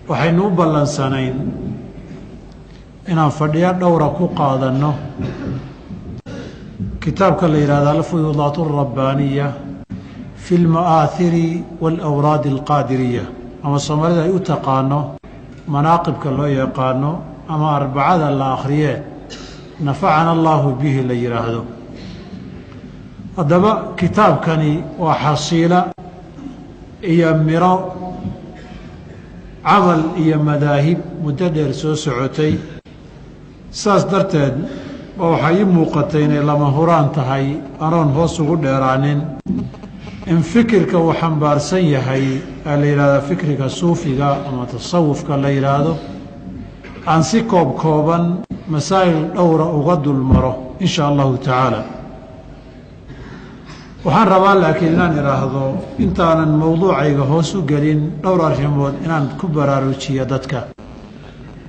waxaynu u ballansanayn inaan fadhiyo dhowra ku qaadanno kitaabka la yidhahdo alfuyuudaat alrabbaaniya fi alma'aahiri waalawraadi alqaadiriya ama soomaalida ay u taqaano manaaqibka loo yaqaano ama arbacada la akhriyee nafacana allaahu bihi la yidhaahdo. haddaba kitaabkani waa xasiila iyo miro camal iyo madaahib muddo dheer soo socotay. saas darteed baa waxaa ii muuqatay inay lama huraan tahay anoon hoos ugu dheeraanin in fikirka uu xambaarsan yahay ee la yidhahda fikriga suufiga ama tasawufka la yidhaahdo aan si kooban masaa'il dhowra uga dul maro in shaa allahu tacaala. waxaan rabaa laakiin inaan idhaahdo intaanan mowduucayga hoos u gelin dhowr arrimood inaan ku baraarujiyo dadka.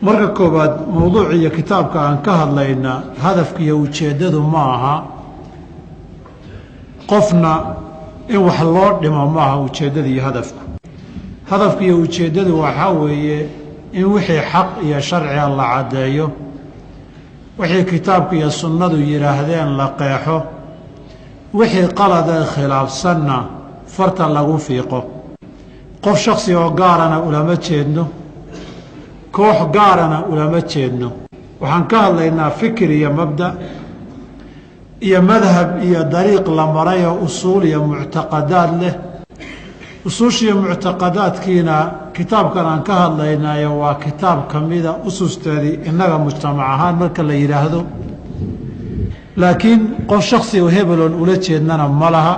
marka koowaad mowduuc iyo kitaabka aan ka hadlayna hadafka iyo ujeeddadu ma aha qofna in wax loo dhimo ma aha ujeeddada iyo hadafku. hadafka iyo ujeeddadu waxaa weeye in wixii xaq iyo sharciga la caddeeyo, wixii kitaabka iyo sunnadu yidhaahdeen la qeexo, wixii qaladee khilaafsanna farta lagu fiiqo. qof shaksi oo gaarana ulama jeedno, koox gaarana ulama jeedno. waxaan ka hadlaynaa fikir iyo mabda iyo madhab iyo dariiq la maray oo usuul iyo muctaqadaad leh. usuushiiyo muctaqadaadkiina kitaabkan aan ka hadlaynaayo waa kitaab ka mida ususteedii innaga mujtamac ahaan marka la yidhaahdo, laakiin qof shaksi oo hebeloon ula jeednana ma laha,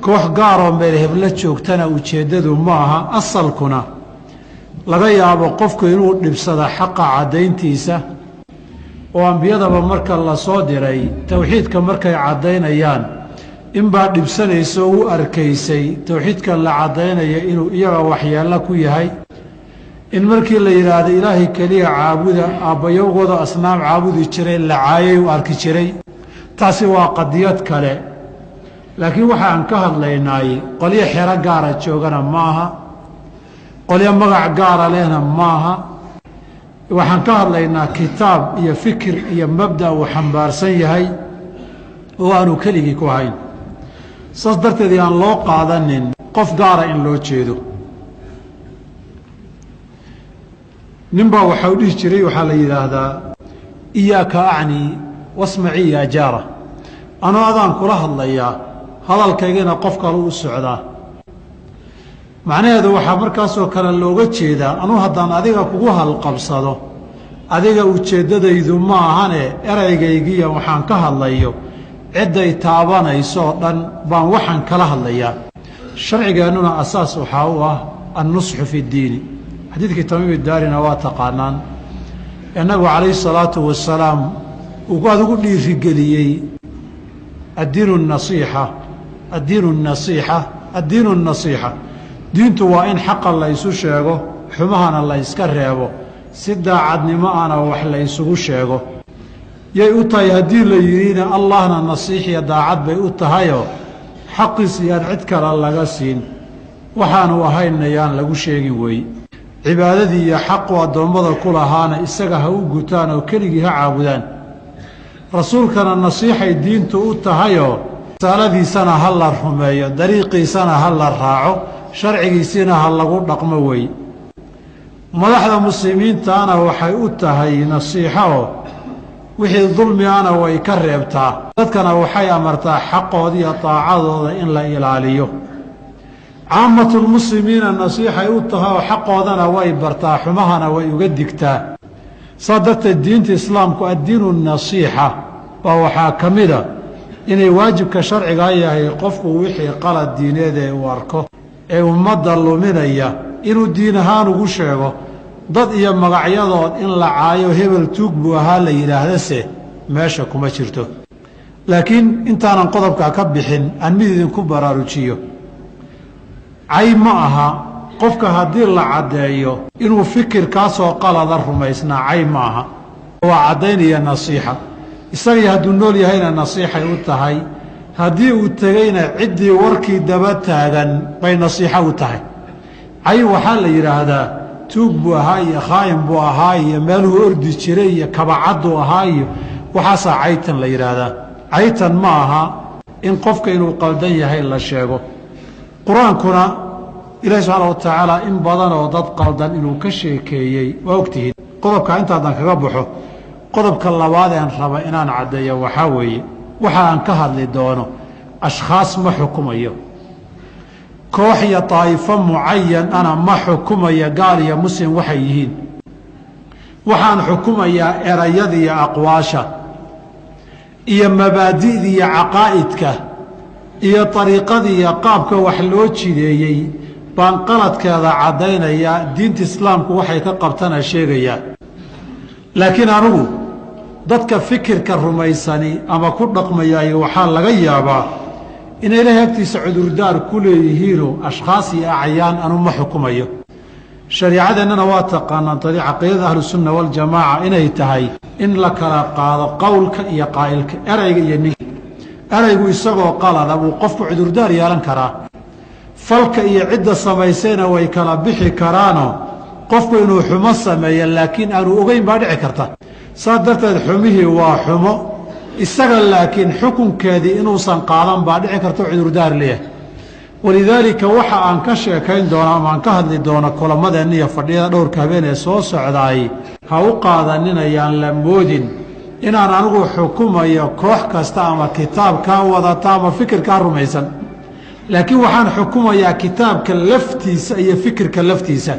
koox gaaroo meel hebla joogtana ujeeddadu ma aha. asalkuna laga yaabo qofku inuu dhibsada xaqa caddayntiisa oo ambiyadaba marka la soo diray towxiidka markay caddaynayaan inbaa dhibsanaysa oo u arkaysay towxiidka la caddaynaya inuu iyaga waxyeello ku yahay. in markii la yidhaahdo ilaahay keliya caabuda aabbayowgooda asnaam caabudi jiray la caayay u arki jiray. taasi waa qadiyad kale, laakiin waxa aan ka hadlaynaay qolyo xero gaara joogana maaha, qolyo magac gaara lehna maaha. waxaan ka hadlaynaa kitaab iyo fikir iyo mabda uu xambaarsan yahay oo aanu keligii ku hayn. saas darteed aan loo qaadanin qof gaara in loo jeedo. ninbaa waxau dhihi jiray, waxaa la yidhaahdaa iyaaka acnii wasmacii yaa jaara. anoo adaan kula hadlayaa hadalkaygana qof kale u socdaa. macnaheedu waxaa markaasoo kale looga jeedaa anuu haddaan adiga kugu halqabsado adiga ujeeddadaydu ma ahane eraygaygiiya waxaan ka hadlayo cidday taabanaysoo dhan baan waxaan kala hadlayaa. sharcigeennuna asaas waxaa u ah annusxu fi ddiini. xadiidkii tamiimi daarina waa taqaanaan. nabigu calayhi salaatu wasalaam uu adigu dhiirigeliyey addiinu nasiixa, addiinu nasiixa, addiinu nasiixa. diintu waa in xaqa la ysu sheego, xumahana la yska reebo, si daacadnimo ana wax la ysugu sheego. yay u tahay haddii la yidhiina allahna nasiixiya daacad bay u tahayoo xaqiis iyaan cid kale laga siin, waxaanu ahayna yaan lagu sheegin weeye. cibaadadii iyo xaqu addoommada ku lahaana isaga ha u gutaan oo keligii ha caabudaan. rasuulkana nasiixay diintu u tahayoo risaaladiisana ha la rumeeyo, dariiqiisana ha la raaco, sharcigiisina ha lagu dhaqmo weeye. madaxda muslimiintaana waxay u tahay nasiixo, wixii dulmigana way ka reebtaa, dadkana waxay amartaa xaqooda iyo daacadooda in la ilaaliyo. caamatulmuslimiina nasiixay u tahay oo xaqoodana way bartaa, xumahana way uga digtaa. saa darteed diinta islaamku addiinu nasiixa baa waxaa ka mida inay waajibka sharcigaa yahay qofku wixii qalad diineed ee uu arko ee ummadda luminaya inuu diin ahaan ugu sheego. dad iyo magacyadood in la caayo hebel tuug buu ahaa la yidhaahdase meesha kuma jirto. laakiin intaanan qodobka ka bixin aan mid idinku baraarujiyo, cay ma aha qofka haddii la caddeeyo inuu fikirkaasoo qalada rumaysnaa, cay ma aha. waa caddaynaya nasiixa. isagii hadduu nool yahayna nasiixay u tahay, haddii uu tegeyna ciddii warkii daba taagan bay nasiixo u tahay. cay waxaa la yidhaahdaa tuug buu ahaa iyo khaayin buu ahaa iyo meeluu ordi jiray iyo kabacadduu ahaa iyo waxaasaa caytan la yidhaahdaa. caytan ma aha in qofka inuu qaldan yahay la sheego. qur-aankuna ilaahi subxaana wa tacaala in badan oo dad qaldan inuu ka sheekeeyey waa ogtihiin. qodobka intaadan kaga baxo, qodobka labaad aan raba inaan caddeeyo waxaa weeye waxa aan ka hadli doono ashkhaas ma xukumayo, koox iyo daa'ifo mucayan ana ma xukumaya gaal iyo muslim waxay yihiin. waxaan xukumayaa erayada iyo aqwaasha iyo mabaadi'da iyo caqaa'idka iyo ariiqada iyo qaabka wax loo jideeyey baan qaladkeeda caddaynaya, diinta islaamku waxay ka qabtana sheegayaa. laakiin anigu dadka fikirka rumaysani ama ku dhaqmayay waxaa laga yaabaa inay ilaahay agtiisa cudurdaar ku leeyihiinoo ashkhaas iyo acyaan anu ma xukumayo. shariicadeennana waa taqaanaan caqiidada ahlusunna waljamaaca inay tahay in la kala qaado qowlka iyo qaa'ilka, erayga iyo ninka. eraygu isagoo qalada buu qofku cudurdaar yeelan karaa, falka iyo cidda samaysayna way kala bixi karaanoo qofku inuu xumo sameeya laakiin aanu ogeyn baa dhici karta. saas darteed xumihii waa xumo, isaga laakiin xukunkeedii inuusan qaadan baa dhici karta cudurdaar leeyahay. walidaalika waxa aan ka sheekayn doono ama aan ka hadli doono kulamadeenna iyo fadhiyada dhowrka habeen ee soo socdaay, ha u qaadaninayaan la moodin inaan anigu xukumayo koox kasta ama kitaabkaa wadata ama fikirkaa rumaysan. laakiin waxaan xukumayaa kitaabka laftiisa iyo fikirka laftiisa,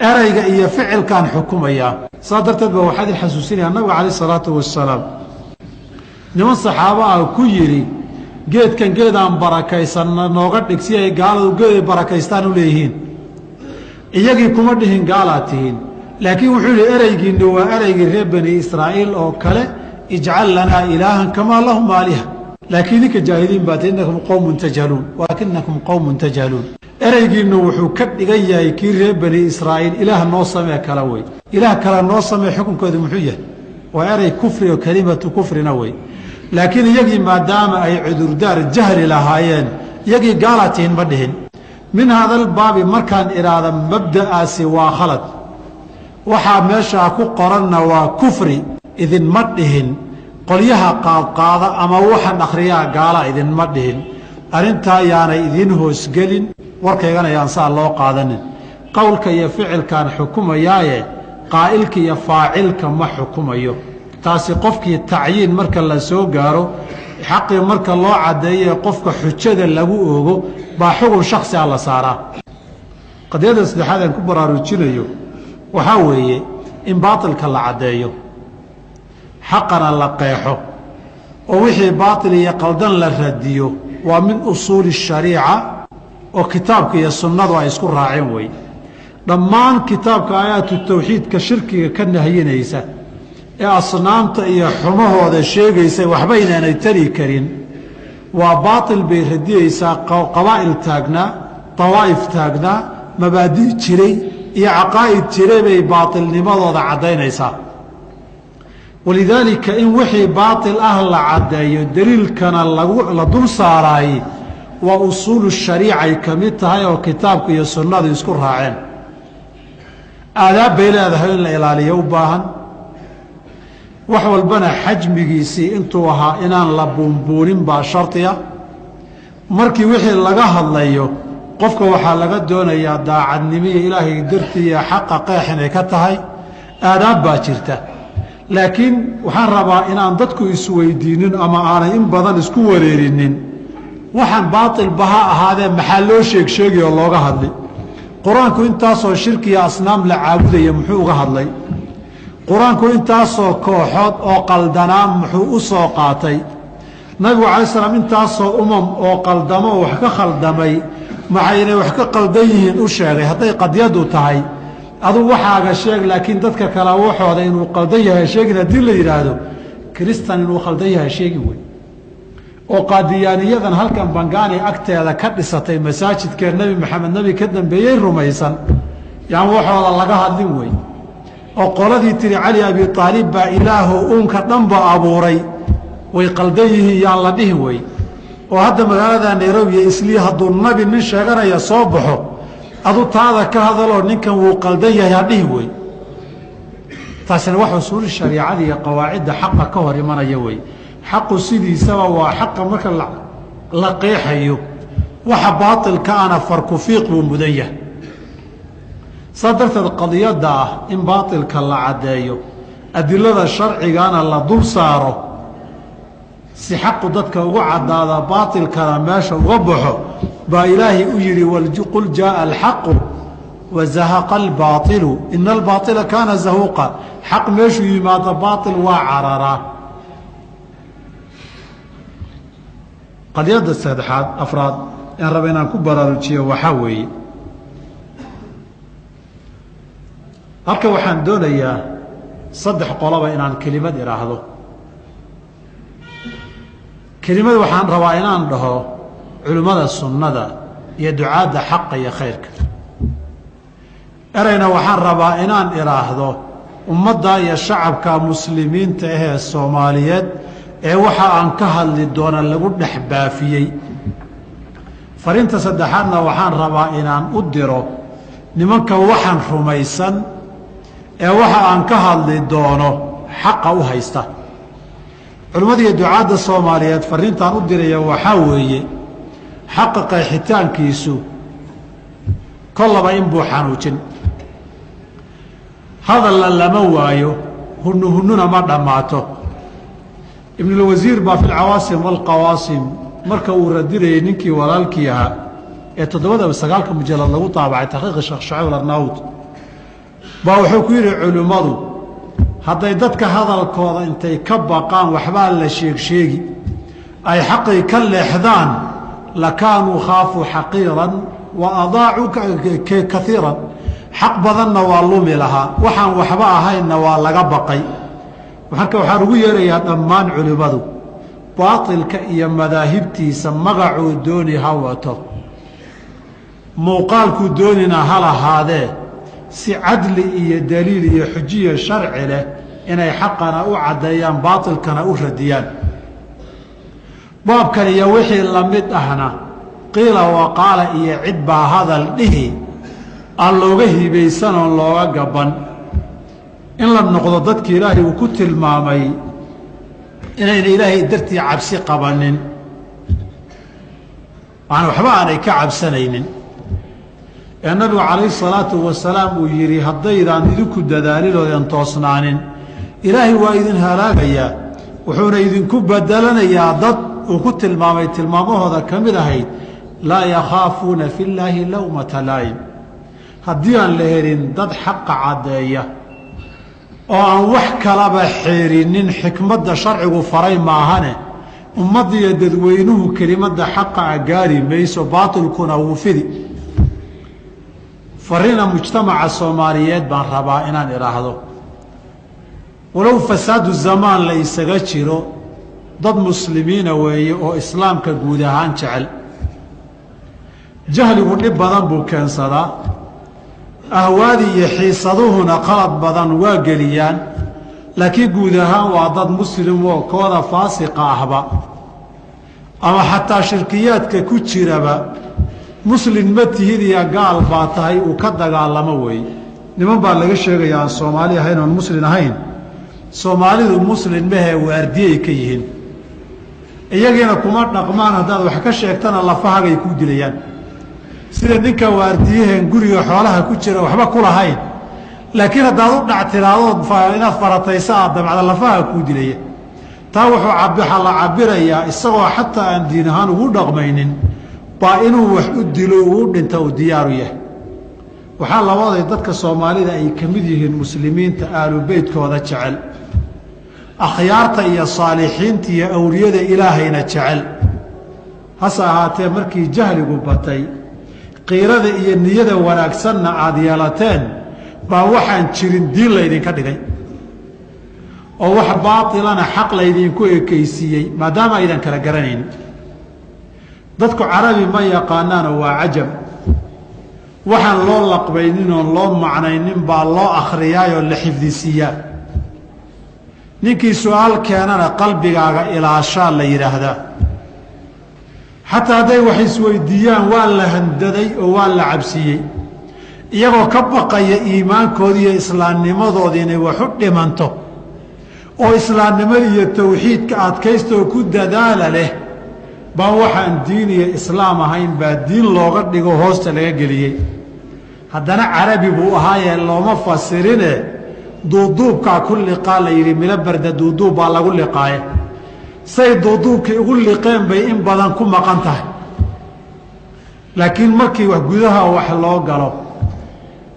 erayga iyo ficilkaan xukumayaa. saas darteed ba waxaad i xasuusinaya nabiga calayh isalaatu wasalaam niman saxaabo ah ku yidhi geedkan geedaan barakaysan nooga dhig si ay gaaladu geeday barakaystaan u leeyihiin. iyagii kuma dhihin gaalaad tihiin, laakiin wuxuu yidhi ereygiinna waa ereygii reer bani israa'iil oo kale, ijcal lanaa ilaahan kamaa lahum aaliha. laakiin idinka jaahiliin baati innakum qowmun tajhaluun, walakinakum qowmun tajhaluun. ereygiinnu wuxuu ka dhigan yahay kii reer bani israa'iil, ilaah noo samee kala wey. ilaah kale noo samee xukunkooda muxuu yahay? waa erey kufri oo kelimatu kufrina wey. laakiin iyagii maadaama ay cudurdaar jahli lahaayeen, iyagii gaalaad tihiin ma dhihin. min haadalbaabi markaan idhaahda mabda'aasi waa khalad, waxaa meeshaa ku qoranna waa kufri, idinma dhihin. qolyaha qaadqaada ama waxaan akhriyaa gaala idinma dhihin. arrintaa yaanay idiin hoosgelin, warkaygana yaan saa loo qaadanin. qowlka iyo ficilkaan xukumayaaye qaa'ilka iyo faacilka ma xukumayo. taasi qofkii tacyiin marka la soo gaaro, xaqii marka loo caddeeyee qofka xujada lagu oogo baa xugun shaksi ah la saaraa. qadiyadda saddexaad aan ku baraarujinayo waxaa weeye in baatilka la caddeeyo, xaqana la qeexo, oo wixii baatil iyo qaldan la radiyo. waa min usuuli shariica oo kitaabka iyo sunnadu ay isku raaceen wey. dhammaan kitaabka aayaatu tawxiidka shirkiga ka nahyinaysa ee asnaamta iyo xumahooda sheegaysay waxba inaanay tari karin, waa baatil bay radiyeysaa. qabaa'il taagnaa, dawaa'if taagnaa, mabaadi' jiray iyo caqaa'id jiray bay baatilnimadooda caddaynaysaa. walidaalika in wixii baatil ah la caddeeyo, daliilkana la dul saaraay, waa usuulu shariicay ka mid tahay oo kitaabka iyo sunnadu isku raaceen. aadaab bay leedahay in la ilaaliyo u baahan. wax walbana xajmigiisii intuu ahaa inaan la buunbuunin baa shardiya. markii wixii laga hadlayo qofka waxaa laga doonayaa daacadnimiyo ilaahay dartiiya xaqa qeex inay ka tahay. aadaab baa jirta, laakiin waxaan rabaa inaan dadku isweydiinin ama aanay in badan isku wareerinin. waxaan baatilba ha ahaadee maxaa loo sheegsheegi oo looga hadlay? qur-aanku intaasoo shirkiya asnaam la caabudaya muxuu uga hadlay? qur-aanku intaasoo kooxood oo qaldanaa muxuu u soo qaatay? nabigu calay salaam intaasoo oo qaldamo oo wax ka khaldamay maxaynay wax ka qaldan yihiin u sheegay. hadday qadyadu tahay aduu waxaaga sheeg, laakiin dadka kale waxooda inuu qaldan yahay sheegin. haddii la yidhaahdo kiristan inuu khaldan yahay sheegi wey. oo qaadiyaaniyadan halkan bangaani agteeda ka dhisatay masaajidkee nebi maxamed nebi ka dambeeyey rumaysan, yaan waxooda laga hadlin wey. oo qoladii tiri cali abi aalib baa ilaahu uunka dhanba abuuray, way qaldan yihiin yaan la dhihin wey. oo hadda magaalada nairobi iyo islii hadduu nabi nin sheeganaya soo baxo adu taada ka hadaloo ninkan wuu qaldan yahay hadhihi wey taasina wax usuul shariicada iyo qawaacidda xaqa ka hor imanaya wey xaqu sidiisaba waa xaqa marka la qeexayo waxa baatilka ana farku fiiq buu mudan yahay saa darteed qadiyadda ah in baatilka la caddeeyo adilada sharcigana la dul saaro si xaqu dadka ugu caddaada baatilkana meesha uga baxo baa ilaahay u yidhi qul jaaa alxaqu wazahaqa albaailu ina albaaila kaana zahuuqa xaq meeshuu yimaado baail waa cararaa qadiyadda saddexaad afraad aan raba inaan ku baraarujiyo waxaa weeye halka waxaan doonayaa saddex qoloba inaan kelimad idhaahdo kelimad waxaan rabaa inaan dhaho culimmada sunnada iyo ducaadda xaqa iyo khayrka ereyna waxaan rabaa inaan idhaahdo ummadda iyo shacabka muslimiinta ahee soomaaliyeed ee waxa aan ka hadli doona lagu dhex baafiyey fariinta saddexaadna waxaan rabaa inaan u diro nimanka waxaan rumaysan ee waxa aan ka hadli doono xaqa u haysta culimmada iyo ducaadda soomaaliyeed fariintaan u diraya waxaa weeye xaqa qeexitaankiisu kollaba inbuu xanuujin hadalla lama waayo hunuhununa ma dhammaato ibnulwasiir baa fi lcawaasim waalqawaasim marka uu radinayay ninkii walaalkii ahaa ee 7 mujallad lagu taabacay taxqiiqi sheekh shucayb arnaawd baa wuxuu ku yidhi culimmadu hadday dadka hadalkooda intay ka baqaan waxbaa la sheegi ay xaqii ka leexdaan lakaanuu khaafuu xaqiiran wa adaacuu kaiiran xaq badanna waa lumi lahaa waxaan waxba ahaynna waa laga baqay marka waxaan ugu yeerayaa dhammaan culimmadu baatilka iyo madaahibtiisa magacuu dooni ha wato muuqaalkuu doonina ha lahaadee si cadli iyo daliil iyo xujiya sharci leh inay xaqana u caddeeyaan baatilkana u radiyaan baabkan iyo wixii la mid ahna qiila waqaala iyo cid baa hadal dhihi aan looga hibaysan oon looga gaban in la noqdo dadki ilaahay uu ku tilmaamay inayna ilaahay dartii cabsi qabanin aan waxba aanay ka cabsanaynin ee nabigu calayhi salaatu wasalaam uu yidhi haddaydaan idinku dadaalin oodan toosnaanin ilaahay waa idin halaagayaa wuxuuna idinku bedelanayaa dad uu ku tilmaamay tilmaamahooda ka mid ahayd laa yakhaafuuna fi llaahi lowmata laa'im haddii aan la helin dad xaqa caddeeya oo aan wax kalaba xeerinin xikmadda sharcigu faray maahane ummaddiiyo dadweynuhu kelimadda xaqa a gaari mayso baatilkuna wuu fidi farina mujtamaca soomaaliyeed baan rabaa inaan idhaahdo walow fasaadu zamaan la isaga jiro dad muslimiina weeye oo islaamka guud ahaan jecel jahligu dhib badan buu keensadaa ahwaadii iyo xiisaduhuna qalad badan waa geliyaan laakiin guud ahaan waa dad muslim oo kooda faasiqa ahba ama xataa shirkiyaadka ku jiraba muslim ma tihid iyo gaal baa tahay uu ka dagaalamo weeye niman baa laga sheegaya aan soomaali ahayn oon muslin ahayn soomaalidu muslim mahee waardiyay ka yihiin iyagiina kuma dhaqmaan haddaad wax ka sheegtana lafahagay kuu dilayaan sida ninka waardiyaheen guriga xoolaha ku jira waxba ku lahayn laakiin haddaad u dhactiraadood inaad farataysa aad dabcda lafaha kuu dilaya taa wuxuu la cabirayaa isagoo xataa aan diin ahaan ugu dhaqmaynin baa inuu wax u dilo uu dhinta uu diyaaru yahay waxaa labaday dadka soomaalida ay ka mid yihiin muslimiinta aalu beytkooda jecel akhyaarta iyo saalixiinta iyo awliyada ilaahayna jecel hase ahaatee markii jahligu batay qiirada iyo niyada wanaagsanna aada yeelateen baa waxaan jirin diin laydinka dhigay oo wax baatilana xaq laydinku ekaysiiyey maadaama aydan kala garanaynin dadku carabi ma yaqaanaanoo waa cajab waxaan loo laqbaynin oon loo macnaynin baa loo akhriyaayoo la xifdisiiyaa ninkii su-aal keenana qalbigaaga ilaashaa la yidhaahdaa xataa hadday wax isweydiiyaan waa la handaday oo waa la cabsiiyey iyagoo ka baqaya iimaankoodii iyo islaamnimadoodii inay wax u dhimanto oo islaamnimo iyo tawxiidka adkaystoo ku dadaala leh baa waxaan diin iyo islaam ahayn baa diin looga dhigo hoosta laga geliyey. haddana carabi buu ahaayee looma fasirine duuduubkaa ku liqaa la yidhi milo barda duuduub baa lagu liqaaye say duuduubkii ugu liqeen bay in badan ku maqan tahay. laakiin markii wax gudaha wax loo galo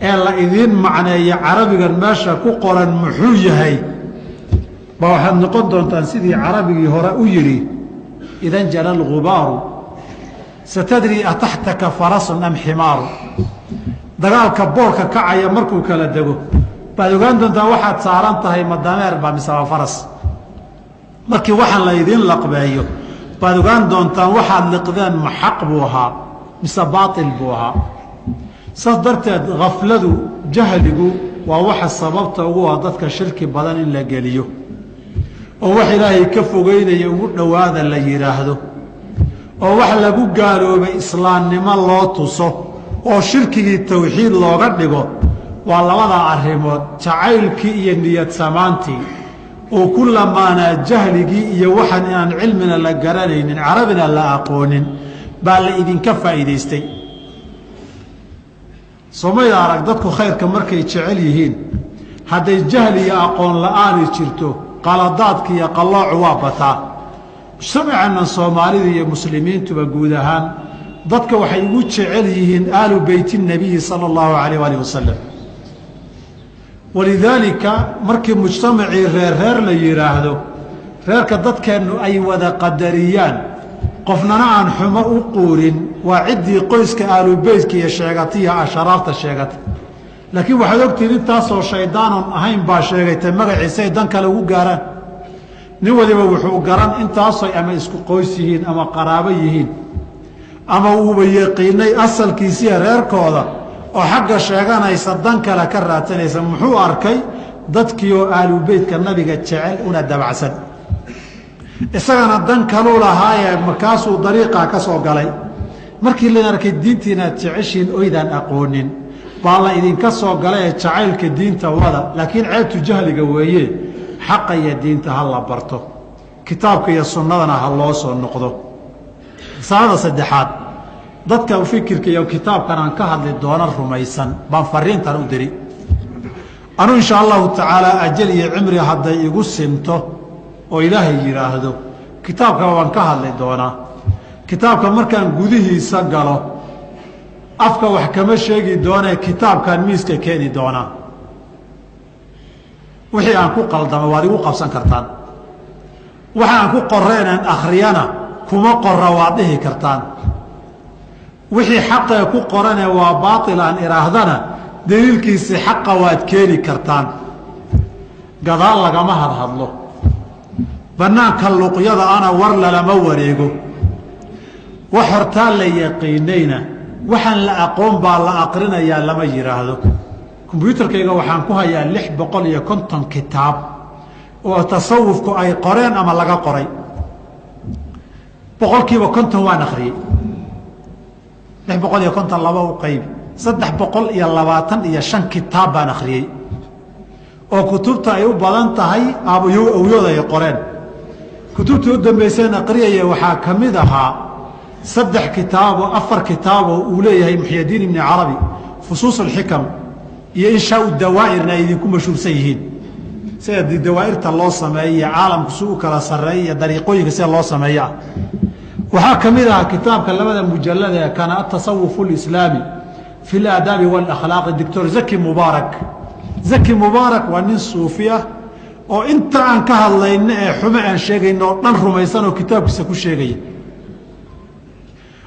ee la idiin macneeyo carabigan meesha ku qoran muxuu yahay baa waxaad noqon doontaan sidii carabigii hore u yidhi idan jala algubaaru satadri ataxtaka farasun am ximaaru. dagaalka boorka kacaya markuu kala dego baad ogaan doontaa waxaad saaran tahay ma dameer baa mise waa faras. markii waxaan la idiin laqbeeyo baad ogaan doontaan waxaad liqdeen ma xaq buu ahaa mise baatil buu ahaa. saas darteed khafladu jahligu waa waxa sababta ugu ah dadka shirki badan in la geliyo oo wax ilaahay ka fogeynaya ugu dhowaada la yidhaahdo oo wax lagu gaaloobay islaamnimo loo tuso oo shirkigii tawxiid looga dhigo. waa labada arrimood jacaylkii iyo niyad samaantii oo ku lamaanaa jahligii iyo waxaan aan cilmina la garanaynin carabina la aqoonin baa la idinka faa'iidaystay. somayda arag dadku khayrka markay jecel yihiin hadday jahli iyo aqoon la'aani jirto qaladaadka iyo qalloocu waa bataa. mujtamacannan soomaalida iyo muslimiintuba guud ahaan dadka waxay ugu jecel yihiin aalu beyti nabiyi sala allahu calayh waalih wasalam. walidaalika markii mujtamacii reer la yidhaahdo reerka dadkeennu ay wada qadariyaan qofnana aan xumo u quurin waa ciddii qoyska aalubeytka iyo sheegatiya asharaafta sheegata. laakiin waxaad ogtihiin intaasoo shaydaanon ahayn baa sheegatay magaciisay dan kale ugu gaaraan. nin waliba wuxuu garan intaasoy ama isku qoys yihiin ama qaraabo yihiin ama uuba yaqiinay asalkiisiiya reerkooda oo xagga sheeganaysa dan kale ka raadsanaysa. muxuu arkay dadkii oo aalubeytka nabiga jecel una dabacsan isagana dan kaluu lahaayee markaasuu dariiqaa ka soo galay. markii la arkay diinta inaad jeceshiin oydaan aqoonin baa la idinka soo galay ee jacaylka diinta wada. laakiin ceebtu jahliga weeye xaqa iyo diinta ha la barto kitaabka iyo sunnadana ha loo soo noqdo. masalada saddexaad dadka fikirka iyo kitaabkan aan ka hadli doono rumaysan baan fariintan u diri. anuu insha allahu tacaala ajal iyo cimri hadday igu sinto oo ilaahay yidhaahdo kitaabka waan ka hadli doonaa. kitaabka markaan gudihiisa galo afka wax kama sheegi doonee kitaabkaan miiska keeni doonaa. wixii aan ku qaldamo waad igu qabsan kartaan. waxa aan ku qorreenaan akhriyana kuma qorra waad dhihi kartaan. wixii xaqee ku qoranee waa baatil aan idhaahdana daliilkiisii xaqa waad keeni kartaan. gadaal lagama hadhadlo. bannaanka luqyada ana war lalama wareego. wax hortaa la yaqiinayna waxaan la aqoon baa la aqrinayaa lama yidhaahdo. kombyuutarkayga waxaan ku hayaa 650 kitaab oo tasawufku ay qoreen ama laga qoray. boqolkiiba 50 waan akhriyey. 650 laba u qaybi 325 kitaab baan akhriyey oo kutubta ay u badan tahay awyooda ay qoreen. kutubtii u dambayseen aqriyaya waxaa ka mid ahaa 3 kitaabo 4 kitaaboo uu leeyahay muxyidiin ibni carabi fusuus alxikam iyo inshaau dawaa'irna ay idinku mashhuursan yihiin sida dawaa'irta loo sameeyo iyo caalamku si u kala sarreeya iyo dariiqooyinka sida loo sameeyo ah. waxaa ka mid ahaa kitaabka labada mujallad ee kana atasawufu alislaami fi alaadaabi waalakhlaaqi doctor zaki mubaarak waa nin suufi ah oo inta aan ka hadlayno ee xumo aan sheegayno oo dhan rumaysan oo kitaabkiisa ku sheegaya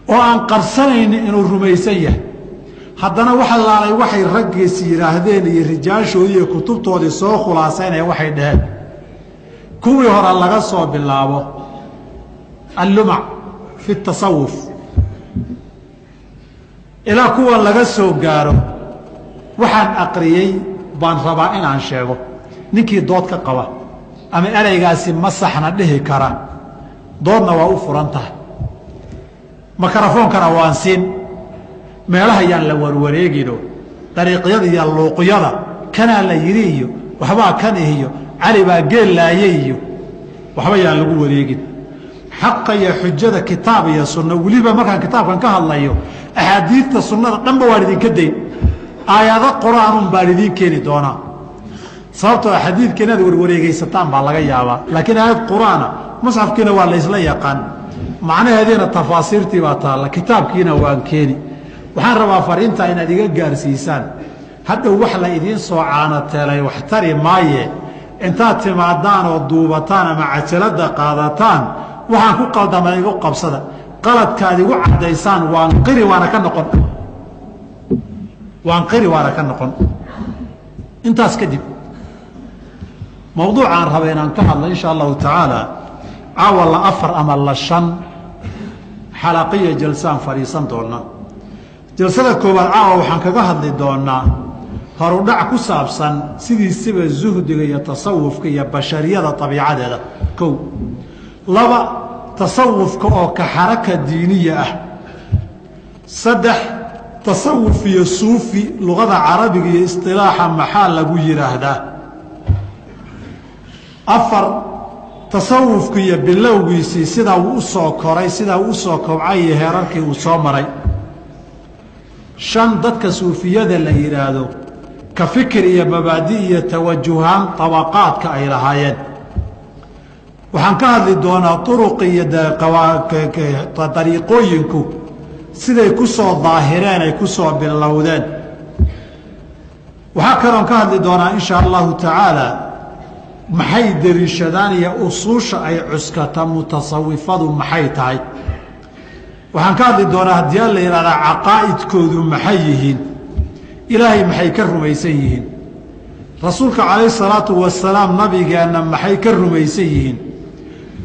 oo aan qarsanayni inuu rumaysan yahay. haddana waxa laalay waxay raggiisi yidhaahdeen iyo rijaashoodii iyo kutubtoodii soo khulaasaynaya waxay dhaheen kuwii hore laga soo bilaabo allumac fi tasawuf ilaa kuwa laga soo gaaro waxaan aqriyey baan rabaa inaan sheego. ninkii dood ka qaba ama ereygaasi ma saxna dhihi kara doodna waa u furan tahay. mikrofoonkana waan siin meelaha yaan la warwareegino dariiqyada iyo luuqyada kanaa la yidhi iyo waxbaa kan iyo cali baa geel laayay iyo waxba yaan lagu wareegin xaqa iyo xujada kitaab iyo sunno weliba markaan kitaabkan ka hadlayo axaadiidta sunnada dhanba waan idinka dayn aayado qur-aanun baan idiin keeni doonaa sababtoo xadiidka inaad warwareegaysataan baa laga yaabaa laakiin aayad qur-aana musxafkiina waa la ysla yaqaan macnaheediina tafaasiirtii baa taalla kitaabkiina waan keeni waxaan rabaa fariintaa inaad iga gaarsiisaan hadhow wax la idiin soo caanateelay wax tari maaye intaad timaadaan oo duubataan ama cajalada qaadataan waxaan ku qaldama igu qabsada qaladkaad igu caddaysaan waan qiri waana ka noqon intaas kadib mawduucaan raba inaan ka hadlo insha allahu tacaala caawa la 4 ama la 5 xalaqiya jalsaan fadhiisan doonaa jalsada koowaad caawa waxaan kaga hadli doonaa horudhac ku saabsan sidiisiba zuhdiga iyo tasawufka iyo bashariyada abiicadeeda 2 tasawufka oo ka xaraka diiniya ah 3 tasawuf iyo suufi luqada carabiga iyo istilaaxa maxaa lagu yiraahdaa 4 tasawufka iyo bilowgiisii sida uu u soo koray sida uu u soo kobcay heerarkii uu soo maray 5 dadka suufiyada la yiraahdo ka fikir iyo mabaadi iyo tawajuhaan tabaqaadka ay lahaayeen waxaan ka hadli doonaa turuq iyo dariiqooyinku siday ku soo daahireen ay ku soo bilowdeen waxaa kaloon ka hadli doonaa insha allahu tacaala maxay dariishadaan iyo usuusha ay cuskata mutasawifadu maxay tahay waxaan ka hadli doonaa haddii alla yidhahdaa caqaa'idkoodu maxay yihiin ilaahay maxay ka rumaysan yihiin rasuulka calayhi salaatu wasalaam nabigeenna maxay ka rumaysan yihiin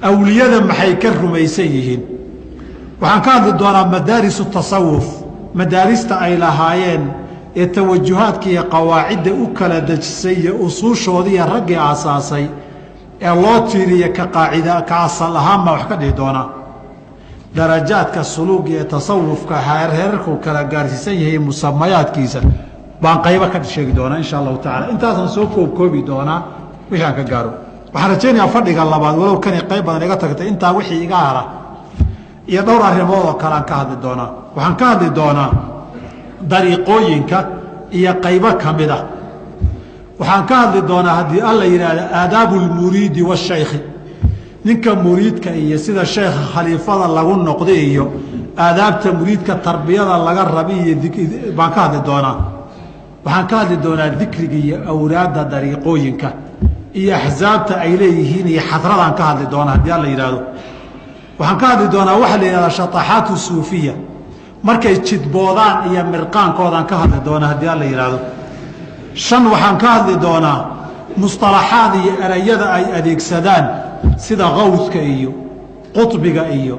awliyada maxay ka rumaysan yihiin waxaan ka hadli doonaa madaarisu tasawuf madaarista ay lahaayeen ee tawajuhaadka iyo qawaacidda u kala dejisay iyo usuushoodii iyo raggii aasaasay ee loo tiiriya ka qaacida ka asal ahaan baa wax ka dhihi doonaa darajaadka suluuga ee tasawufka heerarku kala gaarsiisan yahay musamayaadkiisa baan qaybo ka sheegi doonaa insha allahu tacaala intaasaan soo koobkoobi doonaa wixii aan ka gaaro waxaan rajaynayaa fadhiga labaad walow kani qayb badan iga tagtay intaa wixii iga hara iyo dhowr arrimood oo kale aan ka hadli doonaa waxaan ka hadli doonaa dariiqooyinka iyo qaybo ka mid ah waxaan ka hadli doonaa haddii alla yidhaahdo aadaabu lmuriidi washaykhi ninka muriidka iyo sida sheekha khaliifada lagu noqday iyo aadaabta muriidka tarbiyada laga rabi iyo baan ka hadli doonaa waxaan ka hadli doonaa dikriga iyo awraadda dariiqooyinka iyo axsaabta ay leeyihiin iyo xadradaan ka hadli doonaa haddii alla yidhaahdo waxaan ka hadli doonaa waxaa la yidhahdaa shataxaatu suufiya markay jidboodaan iyo mirqaankoodaan ka hadli doonaa haddii alla yidhaahdo 5 waxaan ka hadli doonaa musطalaxaad iyo erayada ay adeegsadaan sida qawska iyo qطbiga iyo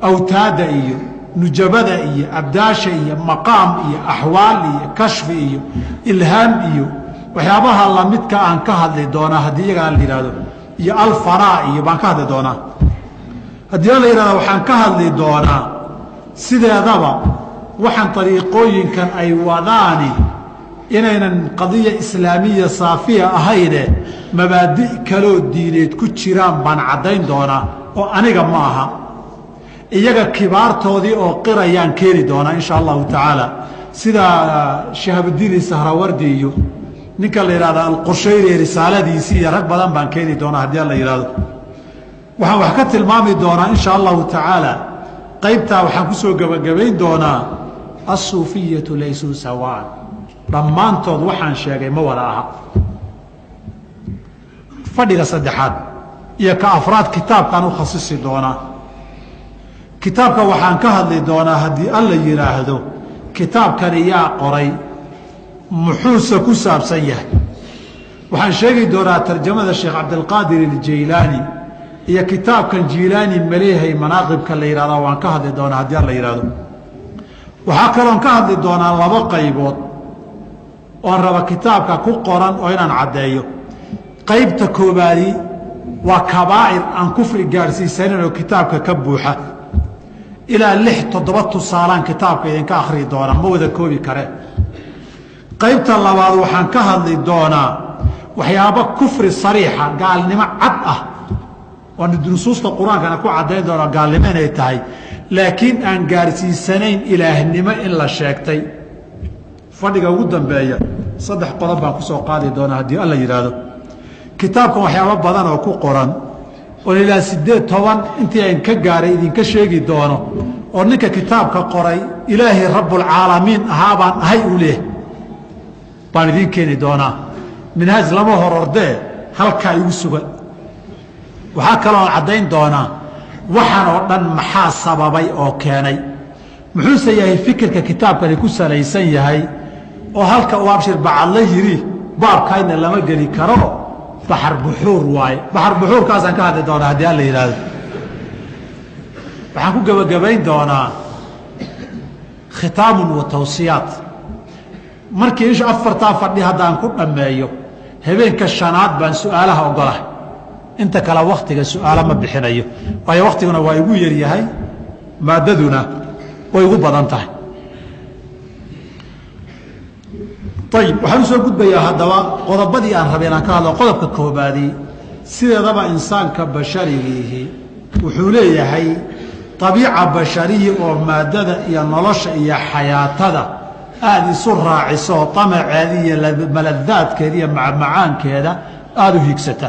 awtaada iyo nujabada iyo abdaasha iyo maqaam iyo axwaal iyo kashfi iyo ilhaam iyo waxyaabaha lamidka aan ka hadli doonaa haddii iyagaa la yidhaahdo iyo alfaraa iyo baan ka hadli doonaa haddii la yidhahdo waxaan ka hadli doonaa sideedaba waxaan dariiqooyinkan ay wadaani inaynan qadiya islaamiya saafiya ahayne mabaadi' kaloo diineed ku jiraan baan caddayn doonaa oo aniga ma aha iyaga kibaartoodii oo qirayaan keeni doonaa insha allahu tacaala sida shahaabuddiin sahrawardi iyo ninka la yidhahda alqushayri risaaladiisii iyo rag badan baan keeni doonaa haddii la yidhahdo waxaan wax ka tilmaami doonaa insha allahu tacaala qaybtaa waxaan ku soo gebagabayn doonaa assuufiyatu laysuu sawaan dhammaantood waxaan sheegay ma wada aha fadhiga 3aad iyo ka afraad kitaabkaan u khasisi doonaa kitaabka waxaan ka hadli doonaa haddii alla yidhaahdo kitaabkani yaa qoray muxuuse ku saabsan yahay waxaan sheegi doonaa tarjamada sheekh cabdilqaadir iljaylaani iyo kitaabkan jiilaani maleehay manaaqibka la yidhahdaa waan ka hadli doonaa haddii alla yidhaahdo waxaa kaloon ka hadli doonaa 2 qaybood oon raba kitaabka ku qoran oo inaan caddeeyo qaybta koobaadi waa kabaa'ir aan kufri gaadhsiisanin oo kitaabka ka buuxa ilaa 6-7 tusaalaan kitaabka idinka akhriyi doonaa ma wada koobi kare qaybta labaad waxaan ka hadli doonaa waxyaabo kufri sariixa gaalnimo cad ah waan nusuusta qur-aankana ku caddayn doonaa gaalnimo inay tahay laakiin aan gaarsiisanayn ilaahnimo in la sheegtay fadhiga ugu dambeeya 3 qodob baan ku soo qaadi doonaa haddii alla yidhaahdo kitaabkan waxyaabo badan oo ku qoran oo ilaa 18 intii aan ka gaaray idinka sheegi doono oo ninka kitaabka qoray ilaahay rabbulcaalamiin ahaa baan ahay u leeh baan idin keeni doonaa minhaaj lama horordee halkaa igu sugan waxaa kaloo caddayn doonaa waxaan oo dhan maxaa sababay oo keenay muxuuse yahay fikirka kitaabkani ku salaysan yahay oo halka uu abshir bacadla yidhi baabkayna lama geli karo baxar buxuur waaye baxar buxuurkaasaan ka hadli doonaa haddii alla yidhaahdo waxaan ku gebagabayn doonaa khitaamun wa tawsiyaat markii isha 4 fadhi haddaan ku dhammeeyo habeenka 5aad baan su'aalaha ogolahay inta kale wakhtiga su'aalo ma bixinayo waayo wakhtiguna waa igu yar yahay maadaduna way ugu badan tahay ayib waxaan usoo gudbayaa haddaba qodobadii aan rabay inaan ka hadlo qodobka koobaadii sideedaba insaanka basharigiihi wuxuu leeyahay abiica bashariyi oo maadada iyo nolosha iyo xayaatada aada isu raaciso amaceeda iyo maladaadkeeda iyo macmacaankeeda aada u hiigsata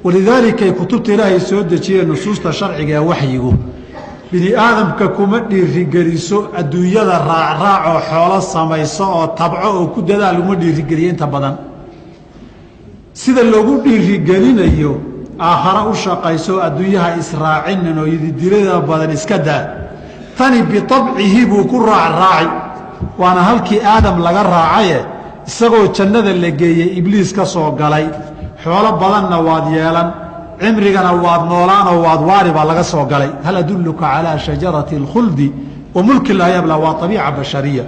walidaalikay kutubta ilaahay soo dejiyeen nusuusta sharciga ee waxyigu bini aadamka kuma dhiirigeliso adduunyada raacraacoo xoolo samayso oo tabco oo ku dadaal uma dhiirigeliyo inta badan sida loogu dhiirigelinayo aakhara u shaqayso adduunyaha israacinin oo yididirada badan iska daa tani bitabcihi buu ku raacraaci waana halkii aadam laga raacaye isagoo jannada la geeyey ibliis ka soo galay xoolo badanna waad yeelan cimrigana waad noolaanoo waad waari baa laga soo galay hal adulluka calaa shajarati اlkhuldi wa mulki laa yabla waa abiica bashariya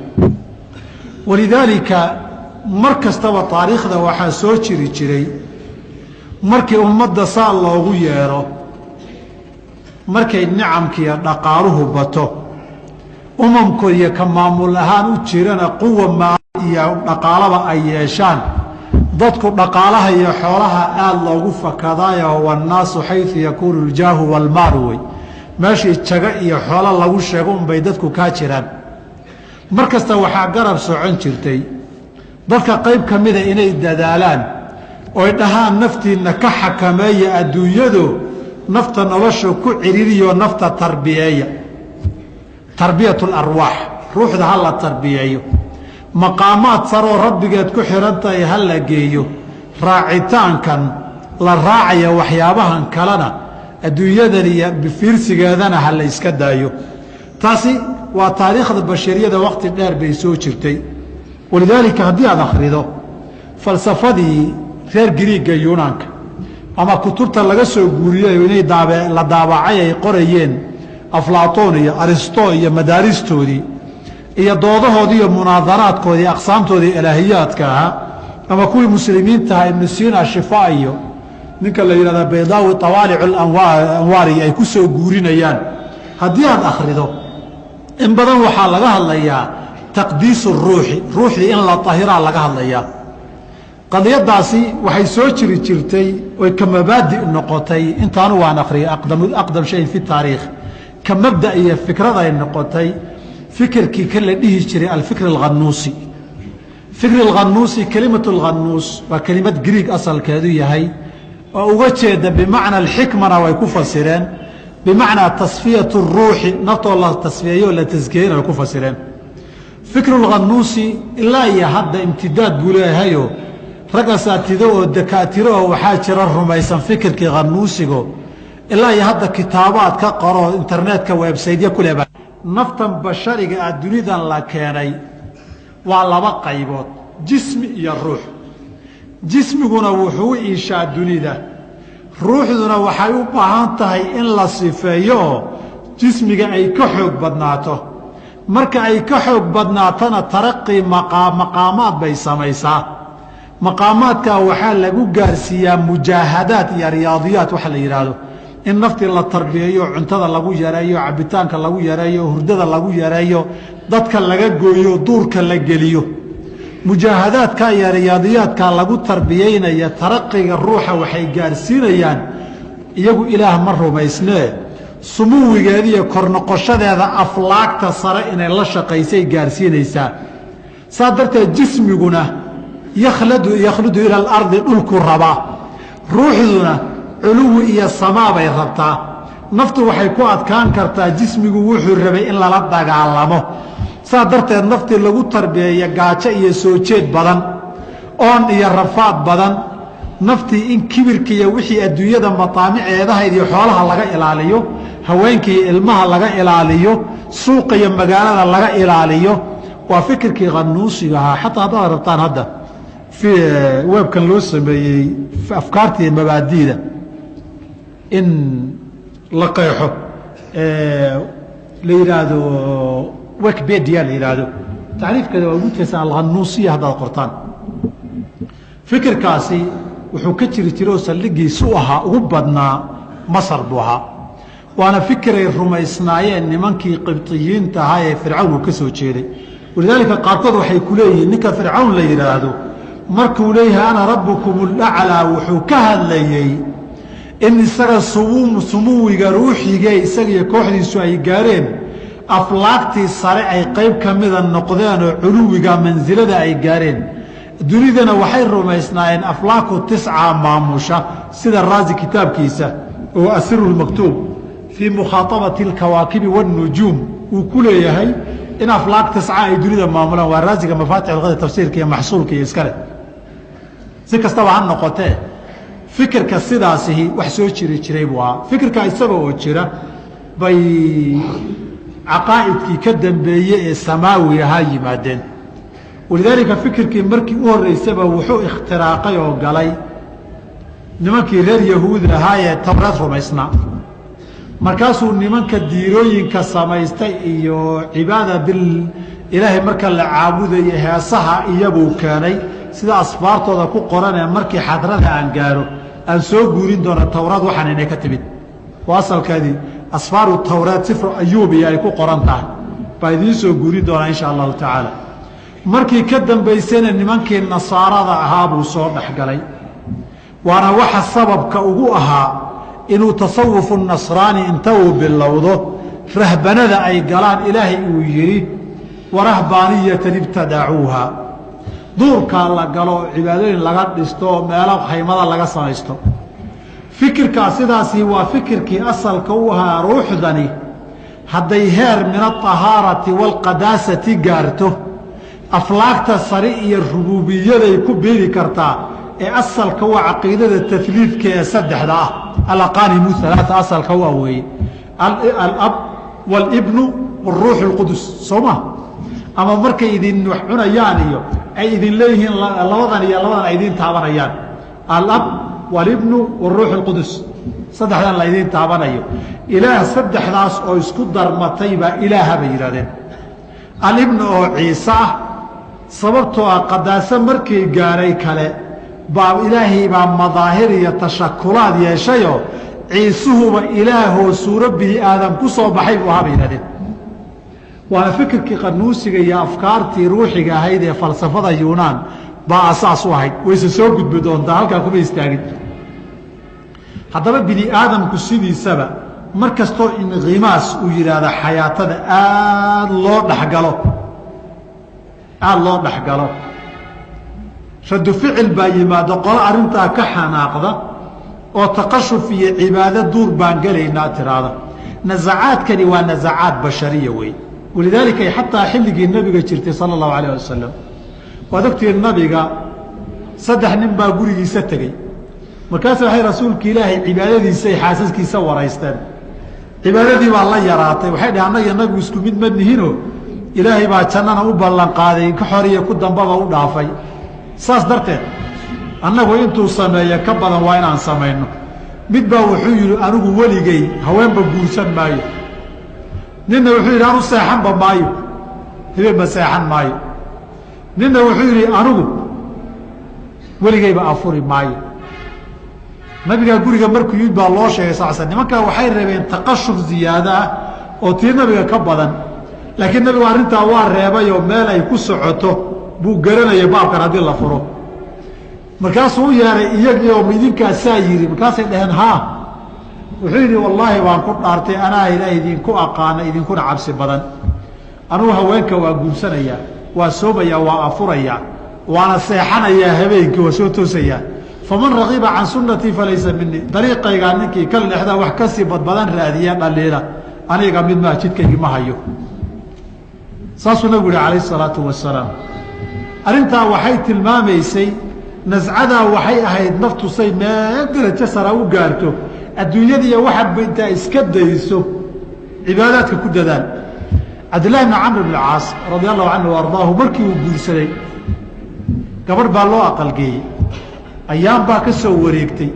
walidaalika mar kastaba taariikhda waxaa soo jiri jiray markii ummadda saa loogu yeedho markay nicamkiiyo dhaqaaluhu bato umamkoodiyo ka maamul ahaan u jirana quwa maal iyo dhaqaalaba ay yeeshaan dadku dhaqaalaha iyo xoolaha aada loogu fakadaayo wannaasu xayu yakuunu ljaahu walmaalu wey meeshii jago iyo xoolo lagu sheego unbay dadku kaa jiraan mar kasta waxaa garab socon jirtay dadka qayb ka mida inay dadaalaan oy dhahaan naftiinna ka xakameeya adduunyado nafta nolosha ku ciririyo nafta tarbiyeeya tarbiyatu larwaax ruuxda ha la tarbiyeeyo maqaamaad saroo rabbigeed ku xihan tahay ha la geeyo raacitaankan la raacaya waxyaabahan kalena adduunyadan iyo bifiirsigeedana ha la yska daayo taasi waa taariikhda bashariyada wakhti dheer bay soo jirtay walidaalika haddii aad akhrido falsafadii reer giriigga yunaanka ama kutubta laga soo guuriyey inay la daabacay ay qorayeen aflaatoon iyo aristo iyo madaaristoodii iyo doodahoodii iyo munaadaraadkoodii aqsaamtoodii ilaahiyaadka ahaa ama kuwii muslimiintaha ibnu siina shifaa iyo ninka la yidhahda baydaawi tawaalicu anwaari ay ku soo guurinayaan haddii aad akhrido in badan waxaa laga hadlayaa taqdiisu ruuxi ruuxdii in la tahiraa laga hadlayaa qadiyadaasi waxay soo jiri jirtay oy ka mabaadi noqotay intaanu waan akhriyay aqdam shayin fi taariikh ka mabda iyo fikrad ay noqotay fikirkii ka la dhihi jiray alfikr alghanuusi fikr alghanuusi kelimatu alghanuus waa kelimad griig asalkeedu yahay oo uga jeeda bimacna alxikmana way ku fasireen bimacnaa tasfiyatu ruuxi naftoo la tasfiyeeyo la taskiyeyna way ku fasireen fikru alghanuusi ilaa iyo hadda imtidaad buu leeyahayo rag asaatido oo dakaatiro oo waxaa jira rumaysan fikirkii ghanuusigo ilaa iyo hadda kitaabaad ka qoro internetka websaytya ku leeba naftan bashariga ah dunidan la keenay waa 2 qaybood jismi iyo ruux jismiguna wuxuu u iishaa dunida ruuxduna waxay u baahan tahay in la sifeeyo jismiga ay ka xoog badnaato marka ay ka xoog badnaatona taraqii maqaamaad bay samaysaa maqaamaadkaa waxaa lagu gaarsiiyaa mujaahadaad iyo riyaadiyaat waxa la yidhaahdo in naftii la tarbiyeeyo cuntada lagu yareeyo cabitaanka lagu yareeyo hurdada lagu yareeyo dadka laga gooyo duurka la geliyo mujaahadaadka iyo riyaadiyaadka lagu tarbiyeynaya taraqiga ruuxa waxay gaarsiinayaan iyagu ilaah ma rumaysnee sumuwigeeda iyo kornoqoshadeeda aflaagta sare inay la shaqaysay gaarsiinaysaa saa darteed jismiguna yakhludu ila alardi dhulku rabaa ruuxduna culuwi iyo samaa bay rabtaa naftu waxay ku adkaan kartaa jismigu wuxuu rabay in lala dagaalamo saa darteed naftii lagu tarbiyeeya gaajo iyo soo jeed badan oon iyo rafaad badan naftii in kibirka iyo wixii adduunyada mataamiceedahayd iyo xoolaha laga ilaaliyo haweenka iyo ilmaha laga ilaaliyo suuqa iyo magaalada laga ilaaliyo waa fikirkii qanuusiga ahaa xataa haddaad rabtaan hadda weebkan loo sameeyey afkaartii mabaadiida in la qeexo la yidhaahdo wikipedia la yidhaahdo tacriifkeeda waa ugu jeesaan alqanuusiya haddaad qortaan fikirkaasi wuxuu ka jiri jiray oo saldhigiisu ahaa ugu badnaa masar buu ahaa waana fikiray rumaysnaayeen nimankii qibطiyiinta ahaa ee fircawn uu ka soo jeeday walidaalika qaarkood waxay ku leeyihiin ninka fircawn la yidhaahdo markuu leeyahay ana rabbukum ulaclaa wuxuu ka hadlayey in isaga sumuwiga ruuxigee isagiiyo kooxdiisu ay gaareen aflaagtii sare ay qayb ka mida noqdeen oo culuwiga mansilada ay gaareen dunidana waxay rumaysnaayeen aflaaku tisca maamusha sida raazi kitaabkiisa oo asiru lmaktuub fii mukhaaabati alkawaakibi waاnujuum uu ku leeyahay in aflaaq tisca ay dunida maamulaan waa raaziga mafaatix lqadr tafsiirka iyo maxsuulka iyo iskale si kastaba ha noqotee fikirka sidaasihi wax soo jiri jiray buu ahaa fikirka isaga oo jira bay caqaa'idkii ka dambeeye ee samaawi ahaa yimaadeen walidaalika fikirkii markii u horreysaba wuxuu ikhtiraaqay oo galay nimankii reer yahuud ahaa ee tawreed rumaysnaa markaasuu nimanka diirooyinka samaystay iyo cibaada bil ilaahay marka la caabudayo heesaha iyabuu keenay sida asfaartooda ku qoranee markii xadrada aan gaaro aan soo guurin doono tawraad waxaan inay ka timid waa asalkeedii asfaaru tawraad sifru ayuubiya ay ku qoran tahay baa idiin soo guurin doonaa insha allahu tacaala markii ka dambaysayna nimankii nasaarada ahaa buu soo dhexgalay waana waxa sababka ugu ahaa inuu tasawufu nasraani inta uu bilowdo rahbanada ay galaan ilaahay uu yidhi warahbaaniyatan ibtadacuuha duurkaa la galo cibaadooyin laga dhisto meelo khaymada laga samaysto fikirkaa sidaasi waa fikirkii asalka u ahaa ruuxdani hadday heer min aahaarati waalqadaasati gaarto aflaagta sare iyo rubuubiyaday ku biiri kartaa ee asalka waa caqiidada taliidka ee saddexda ah alaqaanimu alaaa asalka waa weeye alab wاlibnu wاruux اlqudus soo ma ama markay idin wax cunayaan iyo ay idin leeyihiin labadan iyo labadan ay idin taabanayaan alab wاlibnu wاruux اlqudus saddexdan la idin taabanayo ilaah saddexdaas oo isku darmatay baa ilaaha bay yidhahdeen alibnu oo ciise ah sababtoo ah qadaaso markii gaaray kale baa ilaahay baa madaahir iyo tashakulaad yeeshayoo ciisuhuba ilaahoo suuro bini aadam ku soo baxay buu ahaa bay yidhahdeen waana fikirkii qanuusiga iyo afkaartii ruuxiga ahayd ee falsafada yuunaan baa asaas u ahayd wayse soo gudbi doontaa halkaa kuma istaagin haddaba bini aadamku sidiisaba mar kastoo inqimaas uu yidhaahdo xayaatada aada loo dhexgalo radu ficil baa yimaado qolo arrintaa ka xanaaqda oo taqashuf iyo cibaado duur baan gelaynaa tiraahda nasacaadkani waa nasacaad bashariya wey walidaalika xataa xilligii nabiga jirtay sala allahu alayh wasalam waad ogtihiin nabiga 3 nin baa gurigiisa tegey markaas waxay rasuulka ilaahay cibaadadiisay xaasaskiisa waraysteen cibaadadii baa la yaraatay waxay dhahay annaga nabigu isku mid ma nihinoo ilaahay baa jannana u ballan qaaday ka xoriya ku dambaba u dhaafay saas darteed annagu intuu sameeyo ka badan waa inaan samayno mid baa wuxuu yidhi anigu weligay haweenba guursan maayo ninna wuxuu yidhi anu seexanba maayo habeenba seexan maayo ninna wuxuu yidhi anigu weligayba afuri maayo nabigaa guriga markuu yimid baa loo sheegay sal nimankaa waxay rabeen taqashuf ziyaado ah oo tii nabiga ka badan laakiin nabigu arrintaa waa reebayoo meel ay ku socoto buu garanaya baabkan haddii la furo markaasuu u yeeray iyagii oo idinkasaa yidhi markaasay dhaheen haa wuxuu yidhi wallaahi waan ku dhaartay anaa ilaah idinku aqaana idinkuna cabsi badan anugu haweenka waa guursanayaa waa soomayaa waa afurayaa waana seexanayaa habeenkii waa soo toosayaa faman ragiba can sunnatii falaysa minii dariiqaygaa ninkii ka leexda wax kasii badbadan raadiya dhaliila aniga mid maa jidkaygii ma hayo saasuu nabigu yihi calayh isalaatu wasalaam arrintaa waxay tilmaamaysay nascadaa waxay ahayd naftusay meel darajo sara u gaarto adduunyadiiyo waxaadba intaa iska dayso cibaadaadka ku dadaal cabdillahi bni camr bn caas radia allahu canhu ardaahu markii uu guursaday gabadh baa loo aqalgeeyey ayaan baa ka soo wareegtay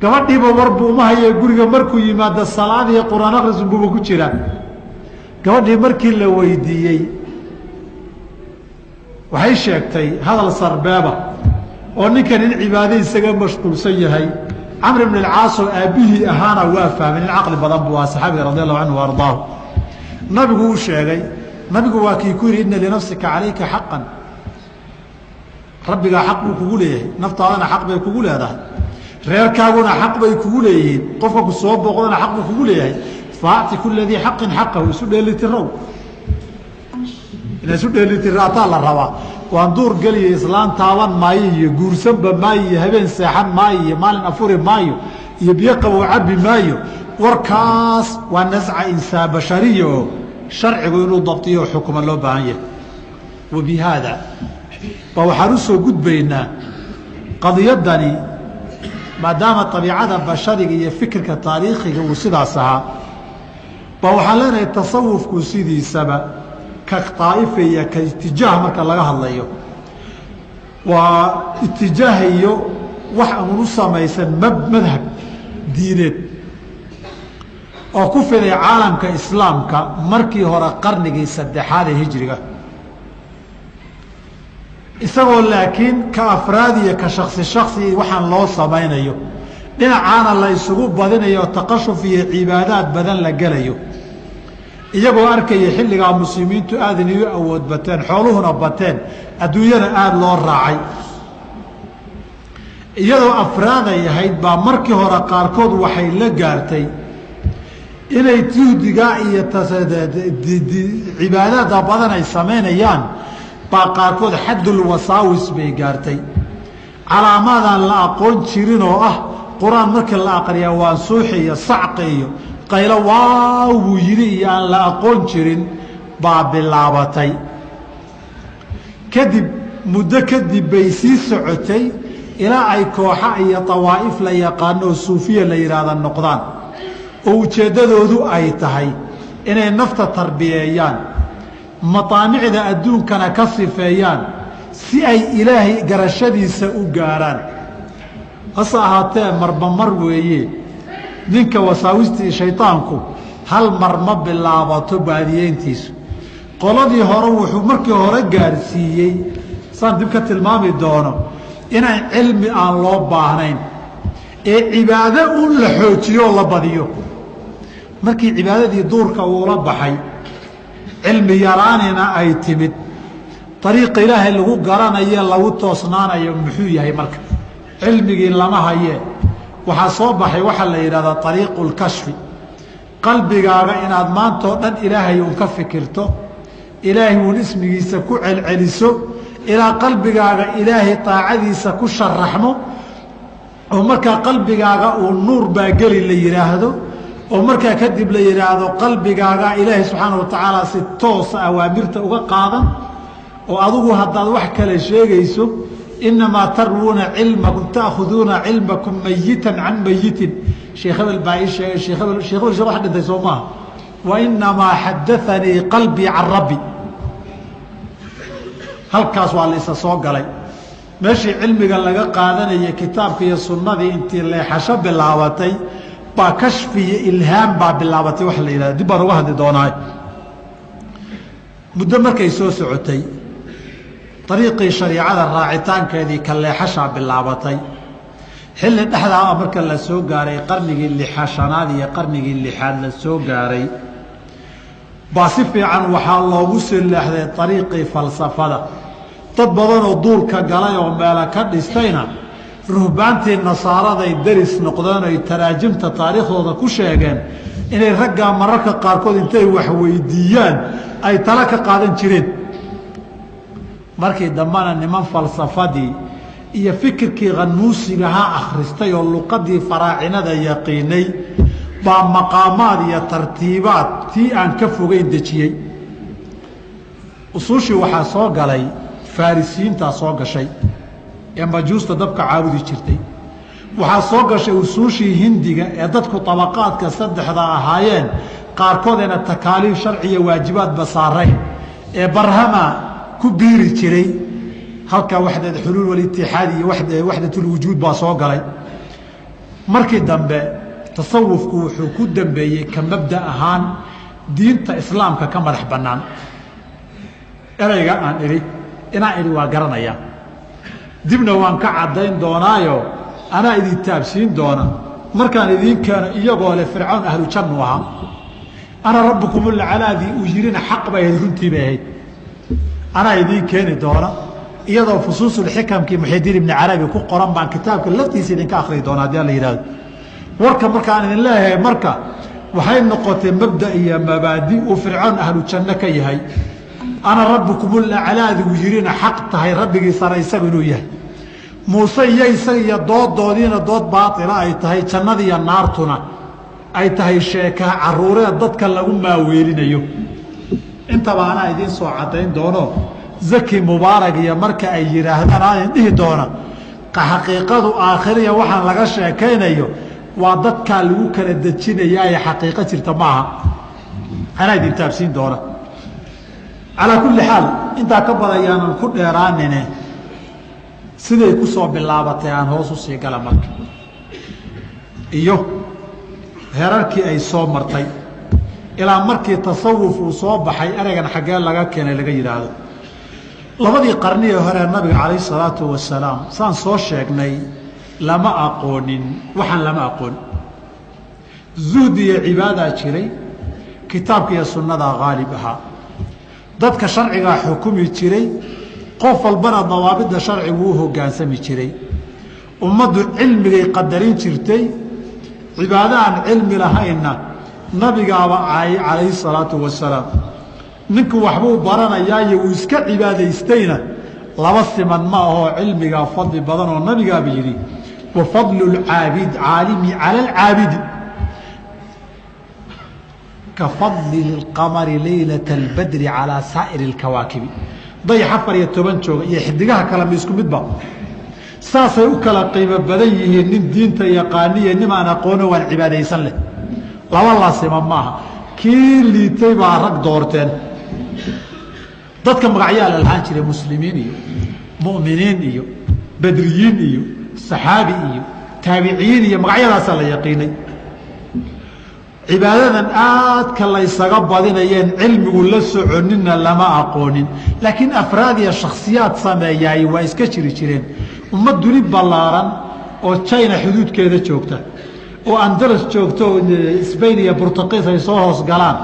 gabadhiiba warbu uma haye guriga markuu yimaado salaad iyo qur-aan akhris unbuuba ku jiraa gabadhii markii la weydiiyey waxay sheegtay hadal sarbeeba oo ninkan in cibaado isaga mashquulsan yahay camr bn alcaas oo aabbihii ahaana waa fahmay nin caqli badan buu aha saxaabiga radi allahu canhu ardaahu nabigu uu sheegay nabigu waa kii ku yidhi inna linafsika calayka xaqan rabbigaa xaq buu kugu leeyahay naftaadana xaq bay kugu leedahay reerkaaguna xaq bay kugu leeyihiin qofka ku soo booqdana xaq buu kugu leeyahay faacti kula dii xaqin xaqahu isu dheelitirow ina isu dheelitiraataa la rabaa waan duur geliyo islaan taaban maayo iyo guursanba maayo iyo habeen seexan maayo iyo maalin afuri maayo iyo biyo qabow cabbi maayo warkaas waa nasca insaan bashariya oo sharcigu inuu dabtiyo xukuma loo baahan yahay wa bi haada ba waxaan u soo gudbaynaa qadiyadani maadaama abiicada bashariga iyo fikirka taariikhiga uu sidaas ahaa ba waxaan leenahay tasawufku sidiisaba ka aa'ifa iyo ka itijaah marka laga hadlayo waa itijaah iyo wax aan u samaysan madhab diineed oo ku fiday caalamka islaamka markii hore qarnigii saddexaad ee hijriga isagoo laakiin ka afraad iyo ka shaksi waxaan loo samaynayo dhinacaana la isugu badinayo taqashuf iyo cibaadaad badan la gelayo iyagoo arkaya xilligaa muslimiintu aad inay u awood bateen xooluhuna bateen adduunyana aada loo raacay iyadoo afraaday ahayd baa markii hore qaarkood waxay la gaartay inay juhdigaa iyo cibaadaada badan ay samaynayaan baa qaarkood xaddul wasaawis bay gaartay calaamaadaan la aqoon jirin oo ah qur-aan markii la aqriyaa waan suuxi iyo sacqi iyo qaylo waawuu yidhi iyo aan la aqoon jirin baa bilaabatay kadib muddo kadib bay sii socotay ilaa ay kooxa iyo tawaa'if la yaqaano oo suufiya la yidhaahda noqdaan oo ujeeddadoodu ay tahay inay nafta tarbiyeeyaan mataanicda adduunkana ka sifeeyaan si ay ilaahay garashadiisa u gaaraan hase ahaatee marba mar weeye ninka wasaawistii shaydaanku hal mar ma bilaabato baadiyeyntiisu qoladii hore wuxuu markii hore gaarsiiyey saan dib ka tilmaami doono inaan cilmi aan loo baahnayn ee cibaado un la xoojiyoo la badiyo markii cibaadadii duurka uula baxay cilmi yaraanina ay timid ariiqa ilaahay lagu garanayo lagu toosnaanayo muxuu yahay marka cilmigii lama hayee waxaa soo baxay waxaa la yidhahdaa ariiqu lkashfi qalbigaaga inaad maantao dhan ilaahay uun ka fikirto ilaahay uun ismigiisa ku celceliso ilaa qalbigaaga ilaahay taacadiisa ku sharaxmo oo markaa qalbigaaga uu nuur baa geli la yidhaahdo oo markaa kadib la yidhaahdo qalbigaaga ilaahay subxaana wa tacaala si toosa awaamirta uga qaadan oo adigu haddaad wax kale sheegayso inamaa tarwuuna cilmakum ta'khuduuna cilmakum mayitan can mayitin sheekh hebel baa ii sheegay sheekh hebel wax dhintay soo maaha wa inamaa xadaanii qalbii can rabbi halkaas waa la isa soo galay meeshii cilmiga laga qaadanaya kitaabka iyo sunnadii intii leexasho bilaabatay baa kashfi iyo ilhaam baa bilaabatay waxa la yidhahda dib baan uga hadli doonaa muddo markay soo socotay ariiqii shariicada raacitaankeedii ka leexashaa bilaabatay xilli dhexdaa marka la soo gaaray qarnigii lixashanaad iyo qarnigii lixaad la soo gaaray baa si fiican waxaa loogu soo leexday ariiqii falsafada dad badan oo duurka galay oo meela ka dhistayna ruhbaantii nasaaraday daris noqdeen ay taraajimta taariikhdooda ku sheegeen inay raggaa mararka qaarkood intay wax weydiiyaan ay tala ka qaadan jireen. markii dambana niman falsafadii iyo fikirkii qanuusigahaa akhristay oo luqadii faraacinada yaqiinay baa maqaamaad iyo tartiibaad tii aan ka fogeyn dejiyey. usuushii waxaa soo galay farisiintaa soo gashay ee majuusta dabka caabudi jirtay. waxaa soo gashay usuushii hindiga ee dadku tabaqaadka saddexda ahaayeen qaarkoodeena takaaliif sharciya waajibaadba saarayn ee barhama ku biiri jiray. halkaa waxdad xuluul walitixaad iyo waxdatulwujuud baa soo galay. markii dambe tasawufku wuxuu ku dambeeyey ka mabda ahaan diinta islaamka ka madax bannaan. ereyga aan idhi inaan idhi waa garanaya, dibna waan ka caddayn doonaayo anaa idin taabsiin doona markaan idiin keeno iyagoo leh fircawn ahlu jannu ahaa ana rabbukumulacalaadii uu yidhina xaq bay ahayd, runtii bay ahayd. anaa idiin keeni doona iyadoo fusuusulxikamkii muxidiin ibni carabi ku qoran baan kitaabka laftiisa idinka akhriyi doona haddii alla yidhahdo. warka markaan idin leeyahay marka waxay noqotay mabda iyo mabaadi uu fircawn ahlu janno ka yahay. ana rabbukumulaclaadi uu yidhina xaq tahay rabbigiisana isagu inuu yahay. muuse iyo isaga iyo doodoodiina dood baaila ay tahay, jannadiiyo naartuna ay tahay sheekaa caruureed dadka lagu maaweelinayo. intaba anaa idiin soo caddayn doono zaki mubaarag iyo marka ay yidhaahdaan aanin dhihi doona xaqiiqadu aakhiriya waxaan laga sheekaynayo waa dadkaa lagu kala dejinaya ee xaqiiqo jirta maaha. anaa idin taabsiin doona. calaa kulli xaal intaa ka badan yaanan ku dheeraanine siday ku soo bilaabatay aan hoos u sii gala marka iyo herarkii ay soo martay ilaa markii tasawuf uu soo baxay ereygan xaggee laga keenay laga yidhaahdo. labadii qarni ee hore nabiga calayh salaatu wasalaam saan soo sheegnay lama aqoonin, waxaan lama aqoon. zuhdi iyo cibaadaa jiray, kitaabka iyo sunnadaa haalib ahaa. dadka sharcigaa xukumi jiray, qof walbana dawaabidda sharcigu u hoggaansami jiray. ummaddu cilmigay qadarin jirtay, cibaado aan cilmi lahaynna nabigaaba caayay calayhi salaatu wasalaam. ninku waxbuu baranayaayo uu iska cibaadaystayna laba siman ma ahoo cilmigaa fadli badan oo nabigaaba yidhi wa fadlu lcaabid caalimi cala alcaabidi ka fadli lqamari leylata albadri calaa saa'iri اlkawaakibi. dayax 14 jooga iyo xidigaha kale ma isku midba? saasay u kala qiimo badan yihiin nin diinta yaqaaniyo nimaan aqoono waan cibaadaysan leh. laba laasima maaha. kii liitay baa rag doorteen. dadka magacyaa la lahaan jiray muslimiin iyo mu'miniin iyo badriyiin iyo saxaabi iyo taabiciyiin iyo magacyadaasaa la yaqiinay. cibaadadan aadka laysaga badinayeen cilmigu la soconina lama aqoonin, laakiin afraad iyo shakhsiyaad sameeyaay waa iska jiri jireen. ummad duni ballaaran oo China xuduudkeeda joogta oo Andalus joogto oo Spain iyo Portugal ay soo hoos galaan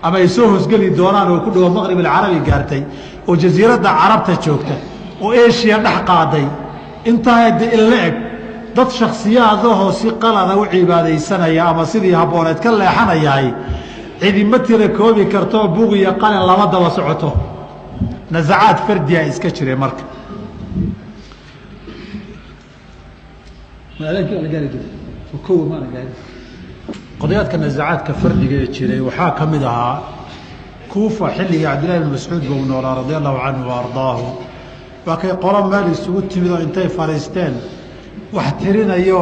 ama ay soo hoosgeli doonaan oo ku dhow Maghrib al-Arabi gaartay oo jasiiradda Carabta joogta oo Asia dhex qaaday intaa ila eg dad shakhsiyaadahoo si qalada u cibaadaysanaya ama sidii habbooneed ka leexanayaay cidima tira koobi karto buug iyo qalin lama daba socoto. nasacaad fardiya iska jireen marka. qodiyaadka nasacaadka fardiga ee jiray waxaa ka mid ahaa kuufa xilligii cabdillahi ibn mascuud buu noolaa radia allahu canhu wa ardaahu. waa kay qolo meel isugu timid oo intay fadhiisteen wax tirinayo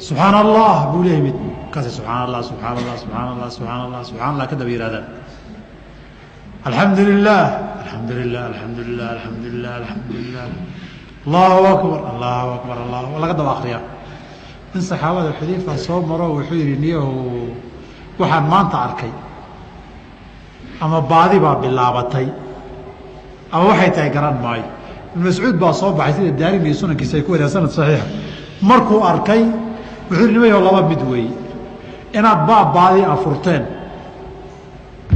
subxaan allah buu la yimid markaasay subxaan allah subxaan allah subxaan allah subxaan allah subxaan allah ka daba yidhahdaan. alxamdu lilah alxamdu lilah alxamdu lilah alxamdu lilah alxamdu lilah allahu akbar allahu akbar allah laga daba akriyaa. in saxaabada xudayfa soo maro wuxuu yidhi niyahu waxaan maanta arkay ama baadi baa bilaabatay ama waxay tahay garan maayo. ibn mascuud baa soo baxay sida daarimi iyo sunankiisa ay ku wariyaan sanad saxiixa. markuu arkay wuxuu yidhi nimayo laba mid weeye, inaad baadi afurteen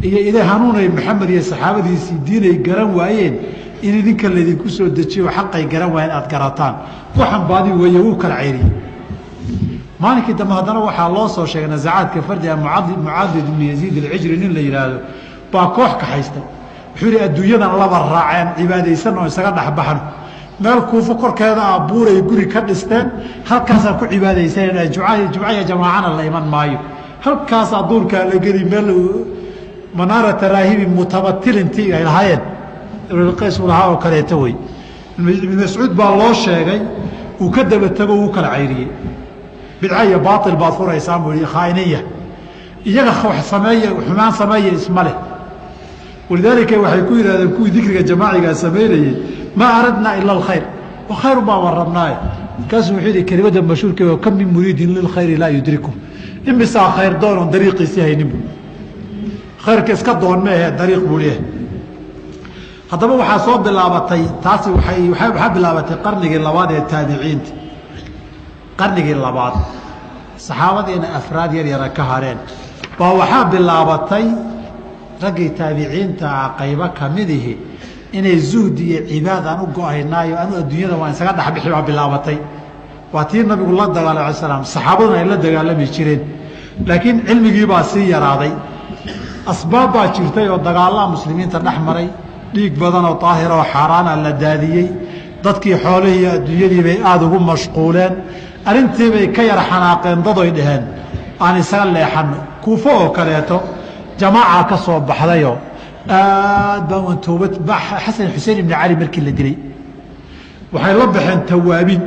iyo ilaa hanuunay maxamed iyo saxaabadiisii diinay garan waayeen in idinka laydinku soo dejiyo xaqay garan waayeen aad garataan waxaan baadi weeye wuu kala ceyriyey maalinkii dambe haddana waxaa loo soo sheegay nasacaadka fardiga mucaadid ibnu yaziid alcijri nin la yidhaahdo baa koox kaxaystay wuxuu yihi adduunyadan laba raaceen cibaadaysan oo isaga dhexbaxno meel kuufo korkeeda ah buuray guri ka dhisteen halkaasaan ku cibaadaysanayna jumcaya jamaacana la iman maayo halkaasaa duurkaa la geli meel manaarata raahibi mutabatilintii ay lahaayeen ibnulqays uu lahaa oo kaleeto wey ibn mascuud baa loo sheegay uu ka daba tego uu kala cayriyey bidca iyo baail baad furaysaan buu yihi khaainiya iyaga wax sameeye xumaan sameeye isma leh walidaalika waxay ku yidhahdeen kuwii dikriga jamaacigaa samaynayey maa aradnaa ila alkhayr wa khayru baa waan rabnaaye markaasuu wuxuu yihi kelimada mashhuurka kam min muriidin lilkhayri laa yudriku imisaa khayr doon oon dariiqiisii haynin bu khayrka iska doon meehe dariiq buu leeyahay haddaba waxaa soo bilaabatay taasi waxaa bilaabatay qarnigii labaad ee taabiciinta qarnigii labaad saxaabadiina afraad yar yara ka hareen baa waxaa bilaabatay raggii taabiciinta ah qaybo ka midihi inay zuhdi iyo cibaadaan u go-aynaayo anu adduunyada waan isaga dhexbixi baa bilaabatay waa tii nabigu la dagaalay ala slam saxaabaduna ay la dagaalami jireen laakiin cilmigii baa sii yaraaday asbaab baa jirtay oo dagaallaa muslimiinta dhex maray dhiig badan oo daahira oo xaaraana la daadiyey dadkii xoolihii adduunyadii bay aada ugu mashquuleen arrintii bay ka yar xanaaqeen dadoy dhaheen aan isaga leexanno kuufo oo kaleeto jamaaca ka soo baxdayoo aad baan waan toobad xasan xuseen ibni cali markii la dilay waxay la baxeen tawaabiin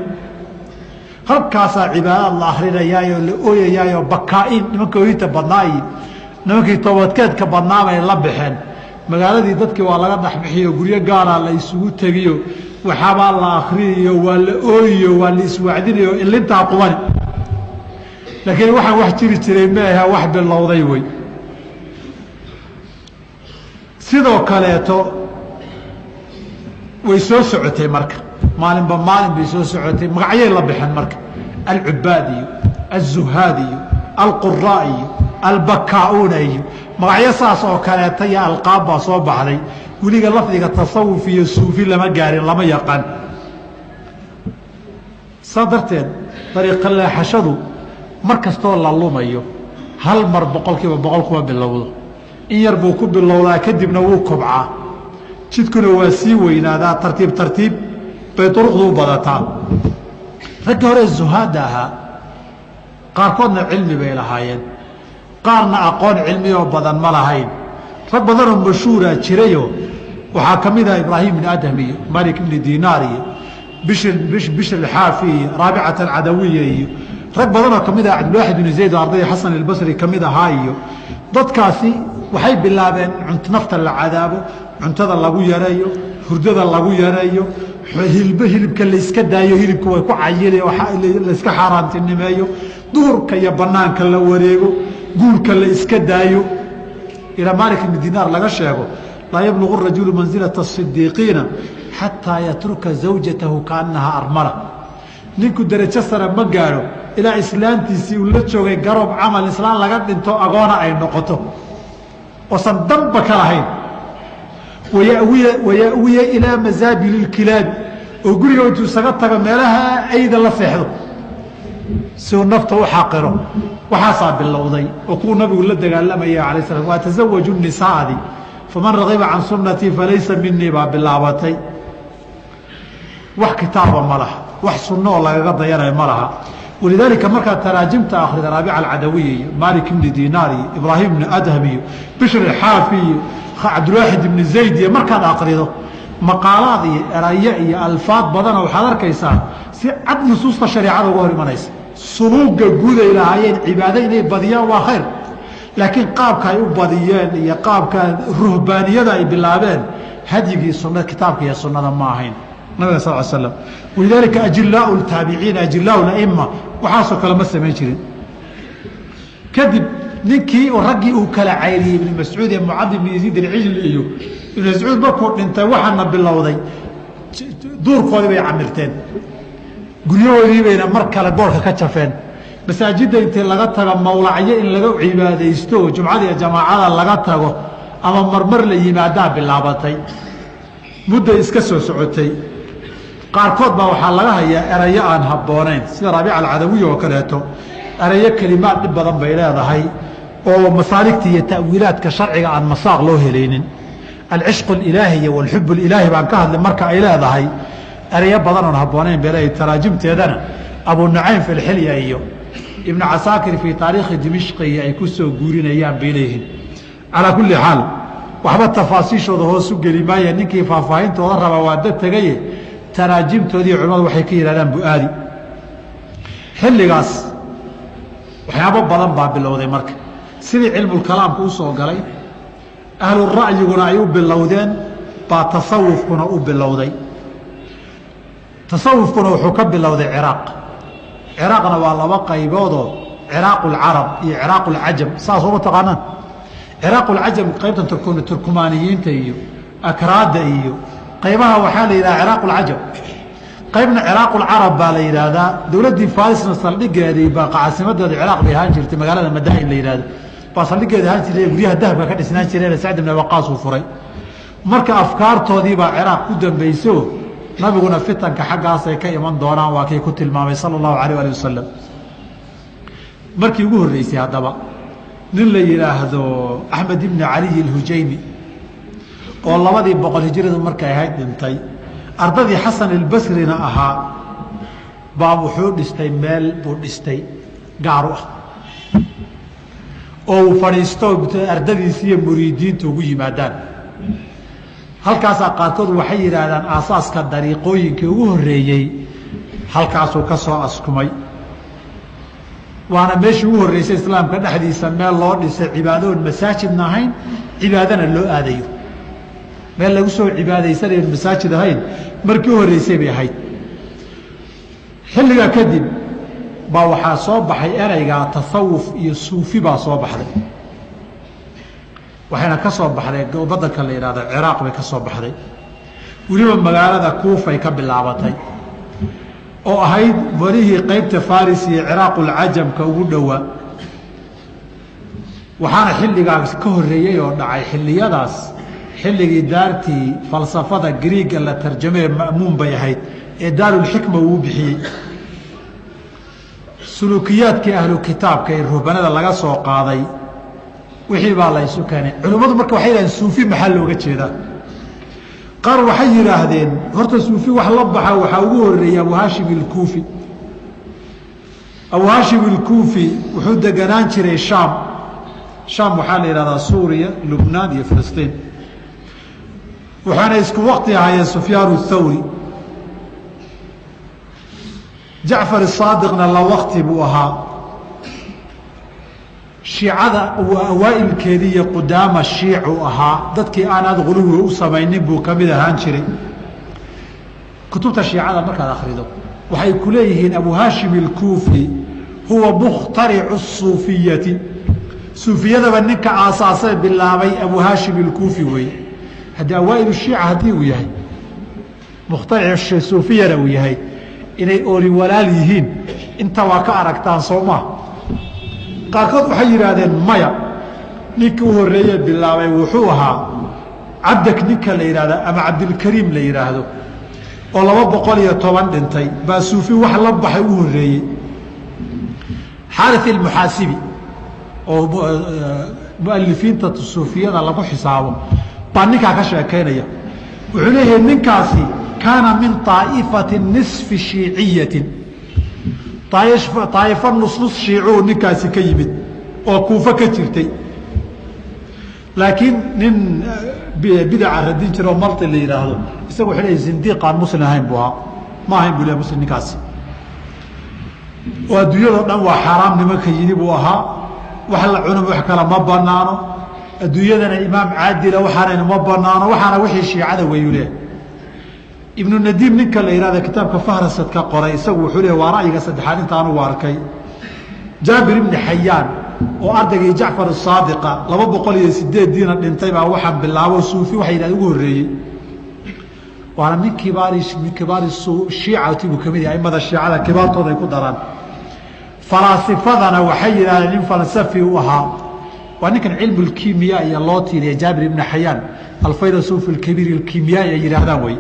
halkaasaa cibaadaad la akrinayaayoo la ooyayaayoo bakaa'iin nimanka ooyinta badnaa iyo nimankii toobadkeedka badnaa bay la baxeen magaaladii dadkii waa laga dhexbixiyo guryo gaaraa la isugu tegiyo waxaabaa la akrinayo waa la ooyiyo waa la iswacdinayo ilintaa qubani laakiin waxaan wax jiri jiray maaha wax bilowday wey sidoo kaleeto way soo socotay marka maalinba maalin bay soo socotay magacyay la baxeen marka alcubaad iyo aلzuhaad iyo alquraa iyo albakaa'uuna iyo magacyo saas oo kaleeta iyo alqaab baa soo baxday weliga lafdiga tasawuf iyo suufi lama gaarin lama yaqaan saa darteed dariiqa leexashadu mar kastoo la lumayo hal mar boqolkiiba boqol kuma bilowdo in yar buu ku bilowdaa kadibna wuu kobcaa jidkuna waa sii weynaadaa tartiib tartiib bay duruqdu u badataa ragga hore zuhaadda ahaa qaarkoodna cilmi bay lahaayeen qaarna aqoon cilmi oo badan ma lahayn rag badanoo mashhuura jirayo waxaa ka mid ah ibraahim ibn adham iyo malik ibni dinaar iyo bishr alxaafi iyo raabicat alcadawiya iyo rag badanoo ka mid ah cabdilwaaxid ibnu zayd oo ardayda xasan albasri ka mid ahaa iyo dadkaasi waxay bilaabeen nafta la cadaabo cuntada lagu yareeyo hurdada lagu yareeyo hilibka layska daayo hilibka way ku cayili layska xaaraantinimeeyo duhurka iyo banaanka la wareego guurka la iska daayo ilaa maalik ibni dinaar laga sheego laa yablugu rajulu mansilata asidiiqiina xataa yatruka zawjatahu kaanahaa armala ninku darajo sare ma gaadho ilaa islaantiisii uu la joogay garoob camal islaan laga dhinto agoona ay noqoto oosan danba ka lahayn wayawiya ilaa masaabili lkilaabi oo guriga intuu isaga tago meelaha ayda la seexdo si uu nafta u xaqiro waxaasaa bilowday oo kuwuu nabigu la dagaalamaya alay slam waa tasawaju nisaadi faman ragiba can sunnatii falaysa minii baa bilaabatay wax kitaaba ma laha wax sunno oo lagaga dayanayo ma laha walidaalika markaad taraajimta akhrida raabica alcadawiya iyo maalik ibni dinaar iyo ibraahim ibni adham iyo bishr alxaafi iyo cabdilwaaxid ibni zayd iyo markaad akrido maqaalaad iyo erayo iyo alfaad badana waxaad arkaysaa si cad nusuusta shareecada uga hor imanaysa suluuga guud ay lahaayeen cibaado inay badiyaan waa khayr laakiin qaabka ay u badiyeen iyo qaabka ruhbaaniyada ay bilaabeen hadyigii sunna kitaabka iyo sunnada ma ahayn nabiga sal slam walidaalika ajilaau taabiciin ajilaau aima waxaasoo kale ma samayn jirin kadib ninkii raggii uu kala cayriyey ibn mascuud iyo mucad ibn yaziid alcijli iyo ibn mascuud markuu dhintay waxaana bilowday duurkoodii bay camirteen guryahoodii bayna mar kale boorka ka jafeen masaajidda intii laga tago mawlacyo in laga cibaadaysto jumcada iyo jamaacada laga tago ama marmar la yimaadaa bilaabatay mudday iska soo socotay qaarkood baa waxaa laga hayaa erayo aan habboonayn sida raabica alcadawiya oo kaleeto erayo kelimaad dhib badan bay leedahay oo masaaligta iyo ta'wiilaadka sharciga aan masaaq loo helaynin alcishqu alilaahiya walxub alilaahi baan ka hadlay marka ay leedahay erayo badan oon habboonayn bay leedahay taraajimteedana abu nucaym fi lxilya iyo ibnu casaakir fii taariikhi dimishqiya ay ku soo guurinayaan bay leeyihiin calaa kulli xaal waxba tafaasiishooda hoos u geli maaya ninkii faahfaahintooda raba waa dad tegaye taraajimtoodii culimmadu waxay ka yidhahdaan bu-aadi xilligaas waxyaabo badan baa bilowday marka sidii cilmulkalaamku u soo galay ahlura'yiguna ay u bilowdeen baa tasawufkuna u bilowday tasawufkuna wuxuu ka bilowday ciraaq ciraaqna waa laba qayboodoo ciraaqu lcarab iyo ciraaqu lcajam saas uma taqaanaan ciraaqu lcajam qaybtan turkumaaniyiinta iyo akraadda iyo qaybaha waxaa la yidhaha ciraaqu lcajam qaybna ciraaqu lcarab baa la yidhaahdaa dowladdii farisna saldhigeedii baa caasimadeeda ciraaq bay ahaan jirtay magaalada madaa'in la yidhahdo baa saldhigeeda ahaan jirtay guryaha dahabka ka dhisnaan jireen sacd ibn waqaas uu furay marka afkaartoodii baa ciraaq ku dambayso nabiguna fitanka xaggaasay ka iman doonaan waa kay ku tilmaamay sala allahu alayh ali wasalam markii ugu horreysay haddaba nin la yidhaahdo axmed ibni caliy alhujaymi oo 200 hijradu markay ahayd dhintay ardadii xasan albasrina ahaa baa wuxuu dhistay meel buu dhistay gaaru ah oo uu fadhiisto ardadiisi iyo muriidiintu ugu yimaadaan halkaasaa qaarkood waxay yidhaahdaan aasaaska dariiqooyinkii ugu horreeyey halkaasuu ka soo askumay waana meeshii ugu horreysay islaamka dhexdiisa meel loo dhisay cibaadoon masaajidna ahayn cibaadana loo aadayo meel lagu soo cibaadaysanayoon masaajid ahayn markii u horreysay bay ahayd xilligaa kadib baa waxaa soo baxay ereygaa tasawuf iyo suufi baa soo baxday waxayna ka soo baxday badanka la yidhahdo ciraaq bay ka soo baxday weliba magaalada kuufay ka bilaabatay oo ahayd marihii qaybta faris iyo ciraaqulcajamka ugu dhowaa waxaana xilligaas ka horreeyey oo dhacay xilliyadaas xilligii daartii falsafada griiga la tarjamee ma'muun bay ahayd ee daarulxikma uu bixiyey suluukiyaadkii ahlu kitaabka ee ruhbanada laga soo qaaday wixii baa la isu keenay culimmadu marka waxay yidhahdeen suufi maxaa looga jeedaa qaar waxay yidhaahdeen horta suufi wax la baxa waxaa ugu horreeyey abu haashim ilkuufi abu haashim ilkuufi wuxuu deganaan jiray shaam shaam waxaa la yidhahdaa suuriya lubnaan iyo filistiin waxaana isku waqti ahaayeen sufyaan athawri jacfar asaadiqna la waqti buu ahaa shiicada awaa'ilkeedii iyo qudaama shiicuu ahaa dadkii aanaad guluwi u samaynin buu ka mid ahaan jiray kutubta shiicada markaad akhrido waxay ku leeyihiin abu haashim ilkuufi huwa mukhtaricu suufiyati suufiyadaba ninka aasaasay bilaabay abu haashim ilkuufi weeye haddii awaa'ilu shiica haddii uu yahay mukhtaric suufiyana uu yahay inay ooli walaal yihiin inta waa ka aragtaan soo maa qaarkood waxay yidhaahdeen maya ninka u horreeye bilaabay wuxuu ahaa cabdak ninka la yidhahda ama cabdilkariim la yidhaahdo oo 210 dhintay baa suufi wax la baxay u horreeyey xaari almuxaasibi oo mualifiinta suufiyada lagu xisaabo baa ninkaa ka sheekaynaya wuxuu leeyahay ninkaasi kaana min طaa'ifati nisfi shiiciyatin طaa'ifo nusnus shiicuu ninkaasi ka yimid oo kuufo ka jirtay laakiin nin bidaca radin jira oo malti la yidhaahdo isaga wuxuu leeyahay zindiiqaan muslim ahayn buu ahaa ma ahayn buu leeyahay muslim ninkaasi oo adduunyadoo dhan waa xaaraam nimanka yidhi buu ahaa wax la cunum wax kale ma banaano adduunyadana imaam caadila waxaanayna ma banaano waxaana wixii shiicada weyu leeyahay ibnu nadiim ninka la yihahda kitaabka fahrasad ka qoray isagu wuxuu leeyahy waa ra'yiga saddexaad intaanu arkay jaabir ibni xayaan oo ardaygii jacfar asaadiqa 208diina dhintay baa waxaan bilaabo suufi waxa yidhahda ugu horreeyey waana min kibaari shiicati buu ka mid yahay aimada shiicada kibaartooda ay ku daraan falaasifadana waxay yidhahdeen nin falsafi u ahaa waa ninkan cilmulkimiya iyo loo tiiriya jaabir ibni xayaan alfaylasuuf alkabiir alkimyaai ay yidhaahdaan wey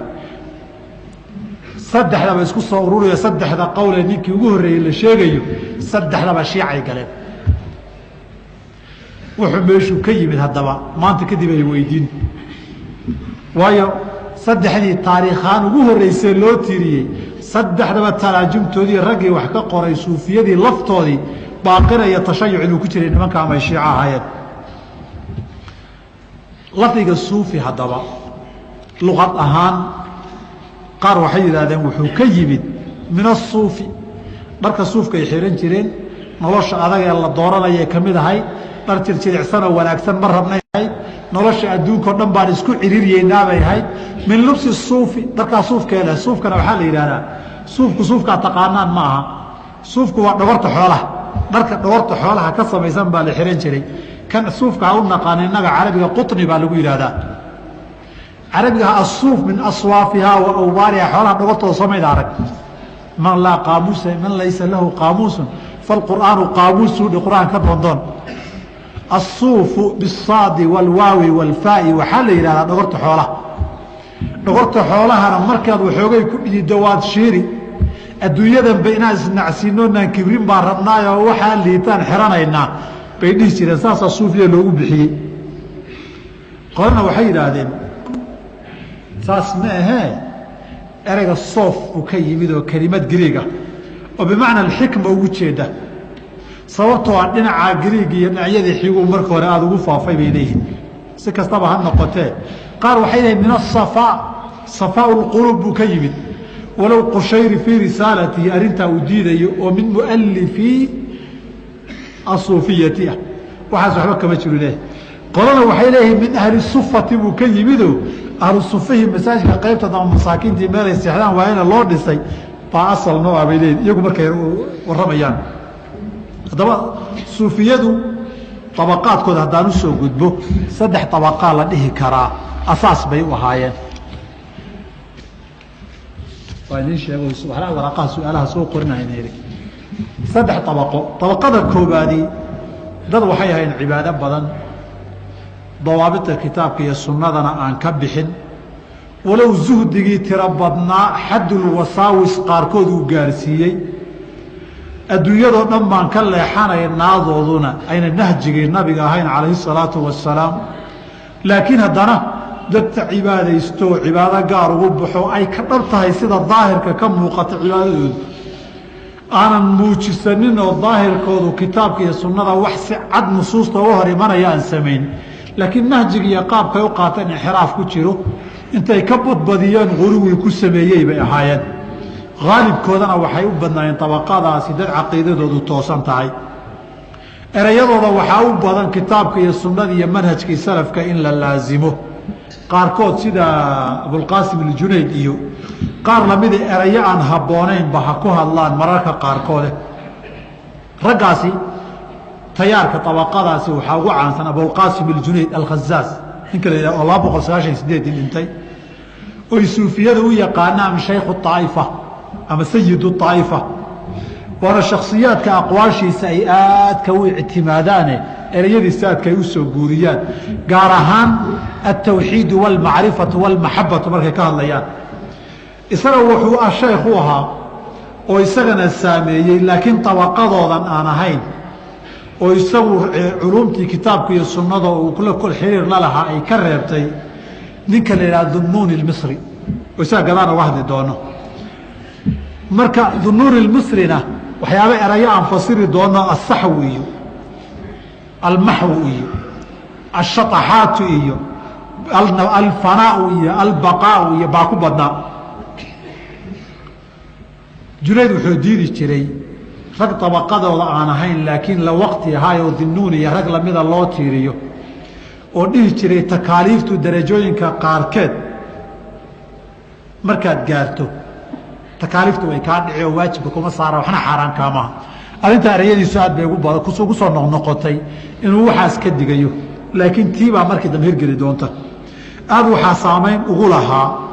saddexdaba isku soo ururiyo saddexda qowle ninkii ugu horreeyey la sheegayo saddexdaba shiicay galeen wuxuu meeshuu ka yimid haddaba maanta kadib ay weydiin waayo saddexdii taariikhaan ugu horreysay loo tiiriyey saddexdaba taraajumtoodii raggii wax ka qoray suufiyadii laftoodii baaqinaya tashayuc inuu ku jiray nimanka amay shiico ahaayeen lafdiga suufi haddaba luqad ahaan qaar waxay yidhaahdeen wuxuu ka yimid min asuufi dharka suufka ay xihan jireen nolosha adag ee la dooranayay ka mid ahay dhar jirjiricsanoo wanaagsan ma rabnay ahayd nolosha adduunka o dhan baan isku ciriiriyeynaabay ahayd min lubsi suufi dharkaa suufkeeleh suufkana waxaa la yidhahdaa suufkaa taqaanaan ma aha suufku waa dhogorta xoolaha dharka dhogorta xoolaha ka samaysan baa la xihan jiray kan suufka ha u naqaan innaga carabiga qutni baa lagu yidhaahdaa carabiga asuuf min aswaafihaa wa awbaariha xoolaha dhogortooda samayd arag man laa qaamuusa man laysa lahu qaamuusun falqur'aanu qaamuusuudhi qur'aan ka doondoon asuufu bisaadi walwaawi walfaa'i waxaa la yidhahdaa dhogorta xoolaha dhogorta xoolahana markaad waxoogay ku dhidido waad shiiri adduunyadanba inaan isnacsiinoonaan kibrin baan rabnaayoo waxaa liitaan xiranaynaa bay dhihi jireen saasaa suufiya loogu bixiyey qolana waxay yidhaahdeen saas ma ahee ereyga soof uu ka yimid oo kelimad gariiga oo bimacna alxikma ugu jeeda sababtoo ah dhinacaa gariig iyo dhinacyadii xiguu marka hore aada ugu faafay bay leeyihin si kastaba ha noqotee qaar waxay leeyihin min asafaa safaau lquluub buu ka yimid walow qushayri fii risaalatihi arrintaa uu diidayo oo min mualifii asuufiyati ah waxaas waxba kama jiru leeyahy qolana waxay leeyihiin min ahli sufati buu ka yimido ahlu sufihii masaajidka qaybta dama masaakiintii meelay seexdaan waayana loo dhisay baa asal noo ah bay leeyihin iyagu markay warramayaan haddaba suufiyadu abaqaadkooda haddaan usoo gudbo saddex abaqaa la dhihi karaa asaas bay u ahaayeen waa idin sheego waraaqaha su-aalaha soo qorinayna saddex abaqo abaqada koobaadii dad waxay ahayn cibaado badan dawaabita kitaabka iyo sunnadana aan ka bixin walow zuhdigii tiro badnaa xaddulwasaawis qaarkood uu gaarsiiyey adduunyadoo dhan baan ka leexanay naadooduna ayna nahjigii nabiga ahayn calayhi salaatu wasalaam laakiin haddana dadka cibaadaysto cibaado gaar ugu baxo ay ka dhab tahay sida daahirka ka muuqata cibaadadoodu aanan muujisanin oo daahirkoodu kitaabka iyo sunnada wax si cad nusuusta uga hor imanaya aan samayn laakiin nahjiga iyo qaabkay u qaateen inxiraaf ku jiro intay ka badbadiyeen guluwii ku sameeyey bay ahaayeen haalibkoodana waxay u badnaayeen abaqadaasi dad caqiidadoodu toosan tahay ereyadooda waxaa u badan kitaabka iyo sunnada iyo manhajkii salafka in la laasimo qaarkood sida abulqaasim aljunayd iyo qaar lamida erayo aan habboonaynba ha ku hadlaan mararka qaarkoode raggaasi tayaarka abaqadaasi waxaa ugu caansan abulqaasim aljunayd alkhazaaz ninka la yidhah oo 298 dhintay oy suufiyada u yaqaanaan shaykhu aa'ifa ama sayidu aa'ifa waana shakhsiyaadka aqwaashiisa ay aadka u ictimaadaane ereyadiisa aadka ay u soo guuriyaan gaar ahaan altawxiidu walmacrifatu walmaxabatu markay ka hadlayaan isaga wuxuu shaykh u ahaa oo isagana saameeyey laakiin abaqadoodan aan ahayn oo isagu culuumtii kitaabka iyo sunnada uu kul xiriir la lahaa ay ka reebtay ninka la yidhaha dunnuuni ilmisri oo isaga gadaan uga hadli doono marka dunnuuni ilmisrina waxyaaba erayo aan fasiri doono asaxwu iyo almaxwu iyo ashaaxaatu iyo alfanaau iyo albaqaau iyo baa ku badnaa junayd wuxuu diidi jiray rag abaqadooda aan ahayn laakiin la waqti ahaayoo dinnuuni iyo rag lamida loo tiiriyo oo dhihi jiray takaaliiftu darajooyinka qaarkeed markaad gaarto takaaliiftu way kaa dhici oo waajibka kuma saara waxna xaaraan kaamaha arrintaa ereyadiisu aad bay ugu soo noqnoqotay inuu waxaas ka digayo laakiin tii baa markii dambe hirgeli doonta aad waxaa saamayn ugu lahaa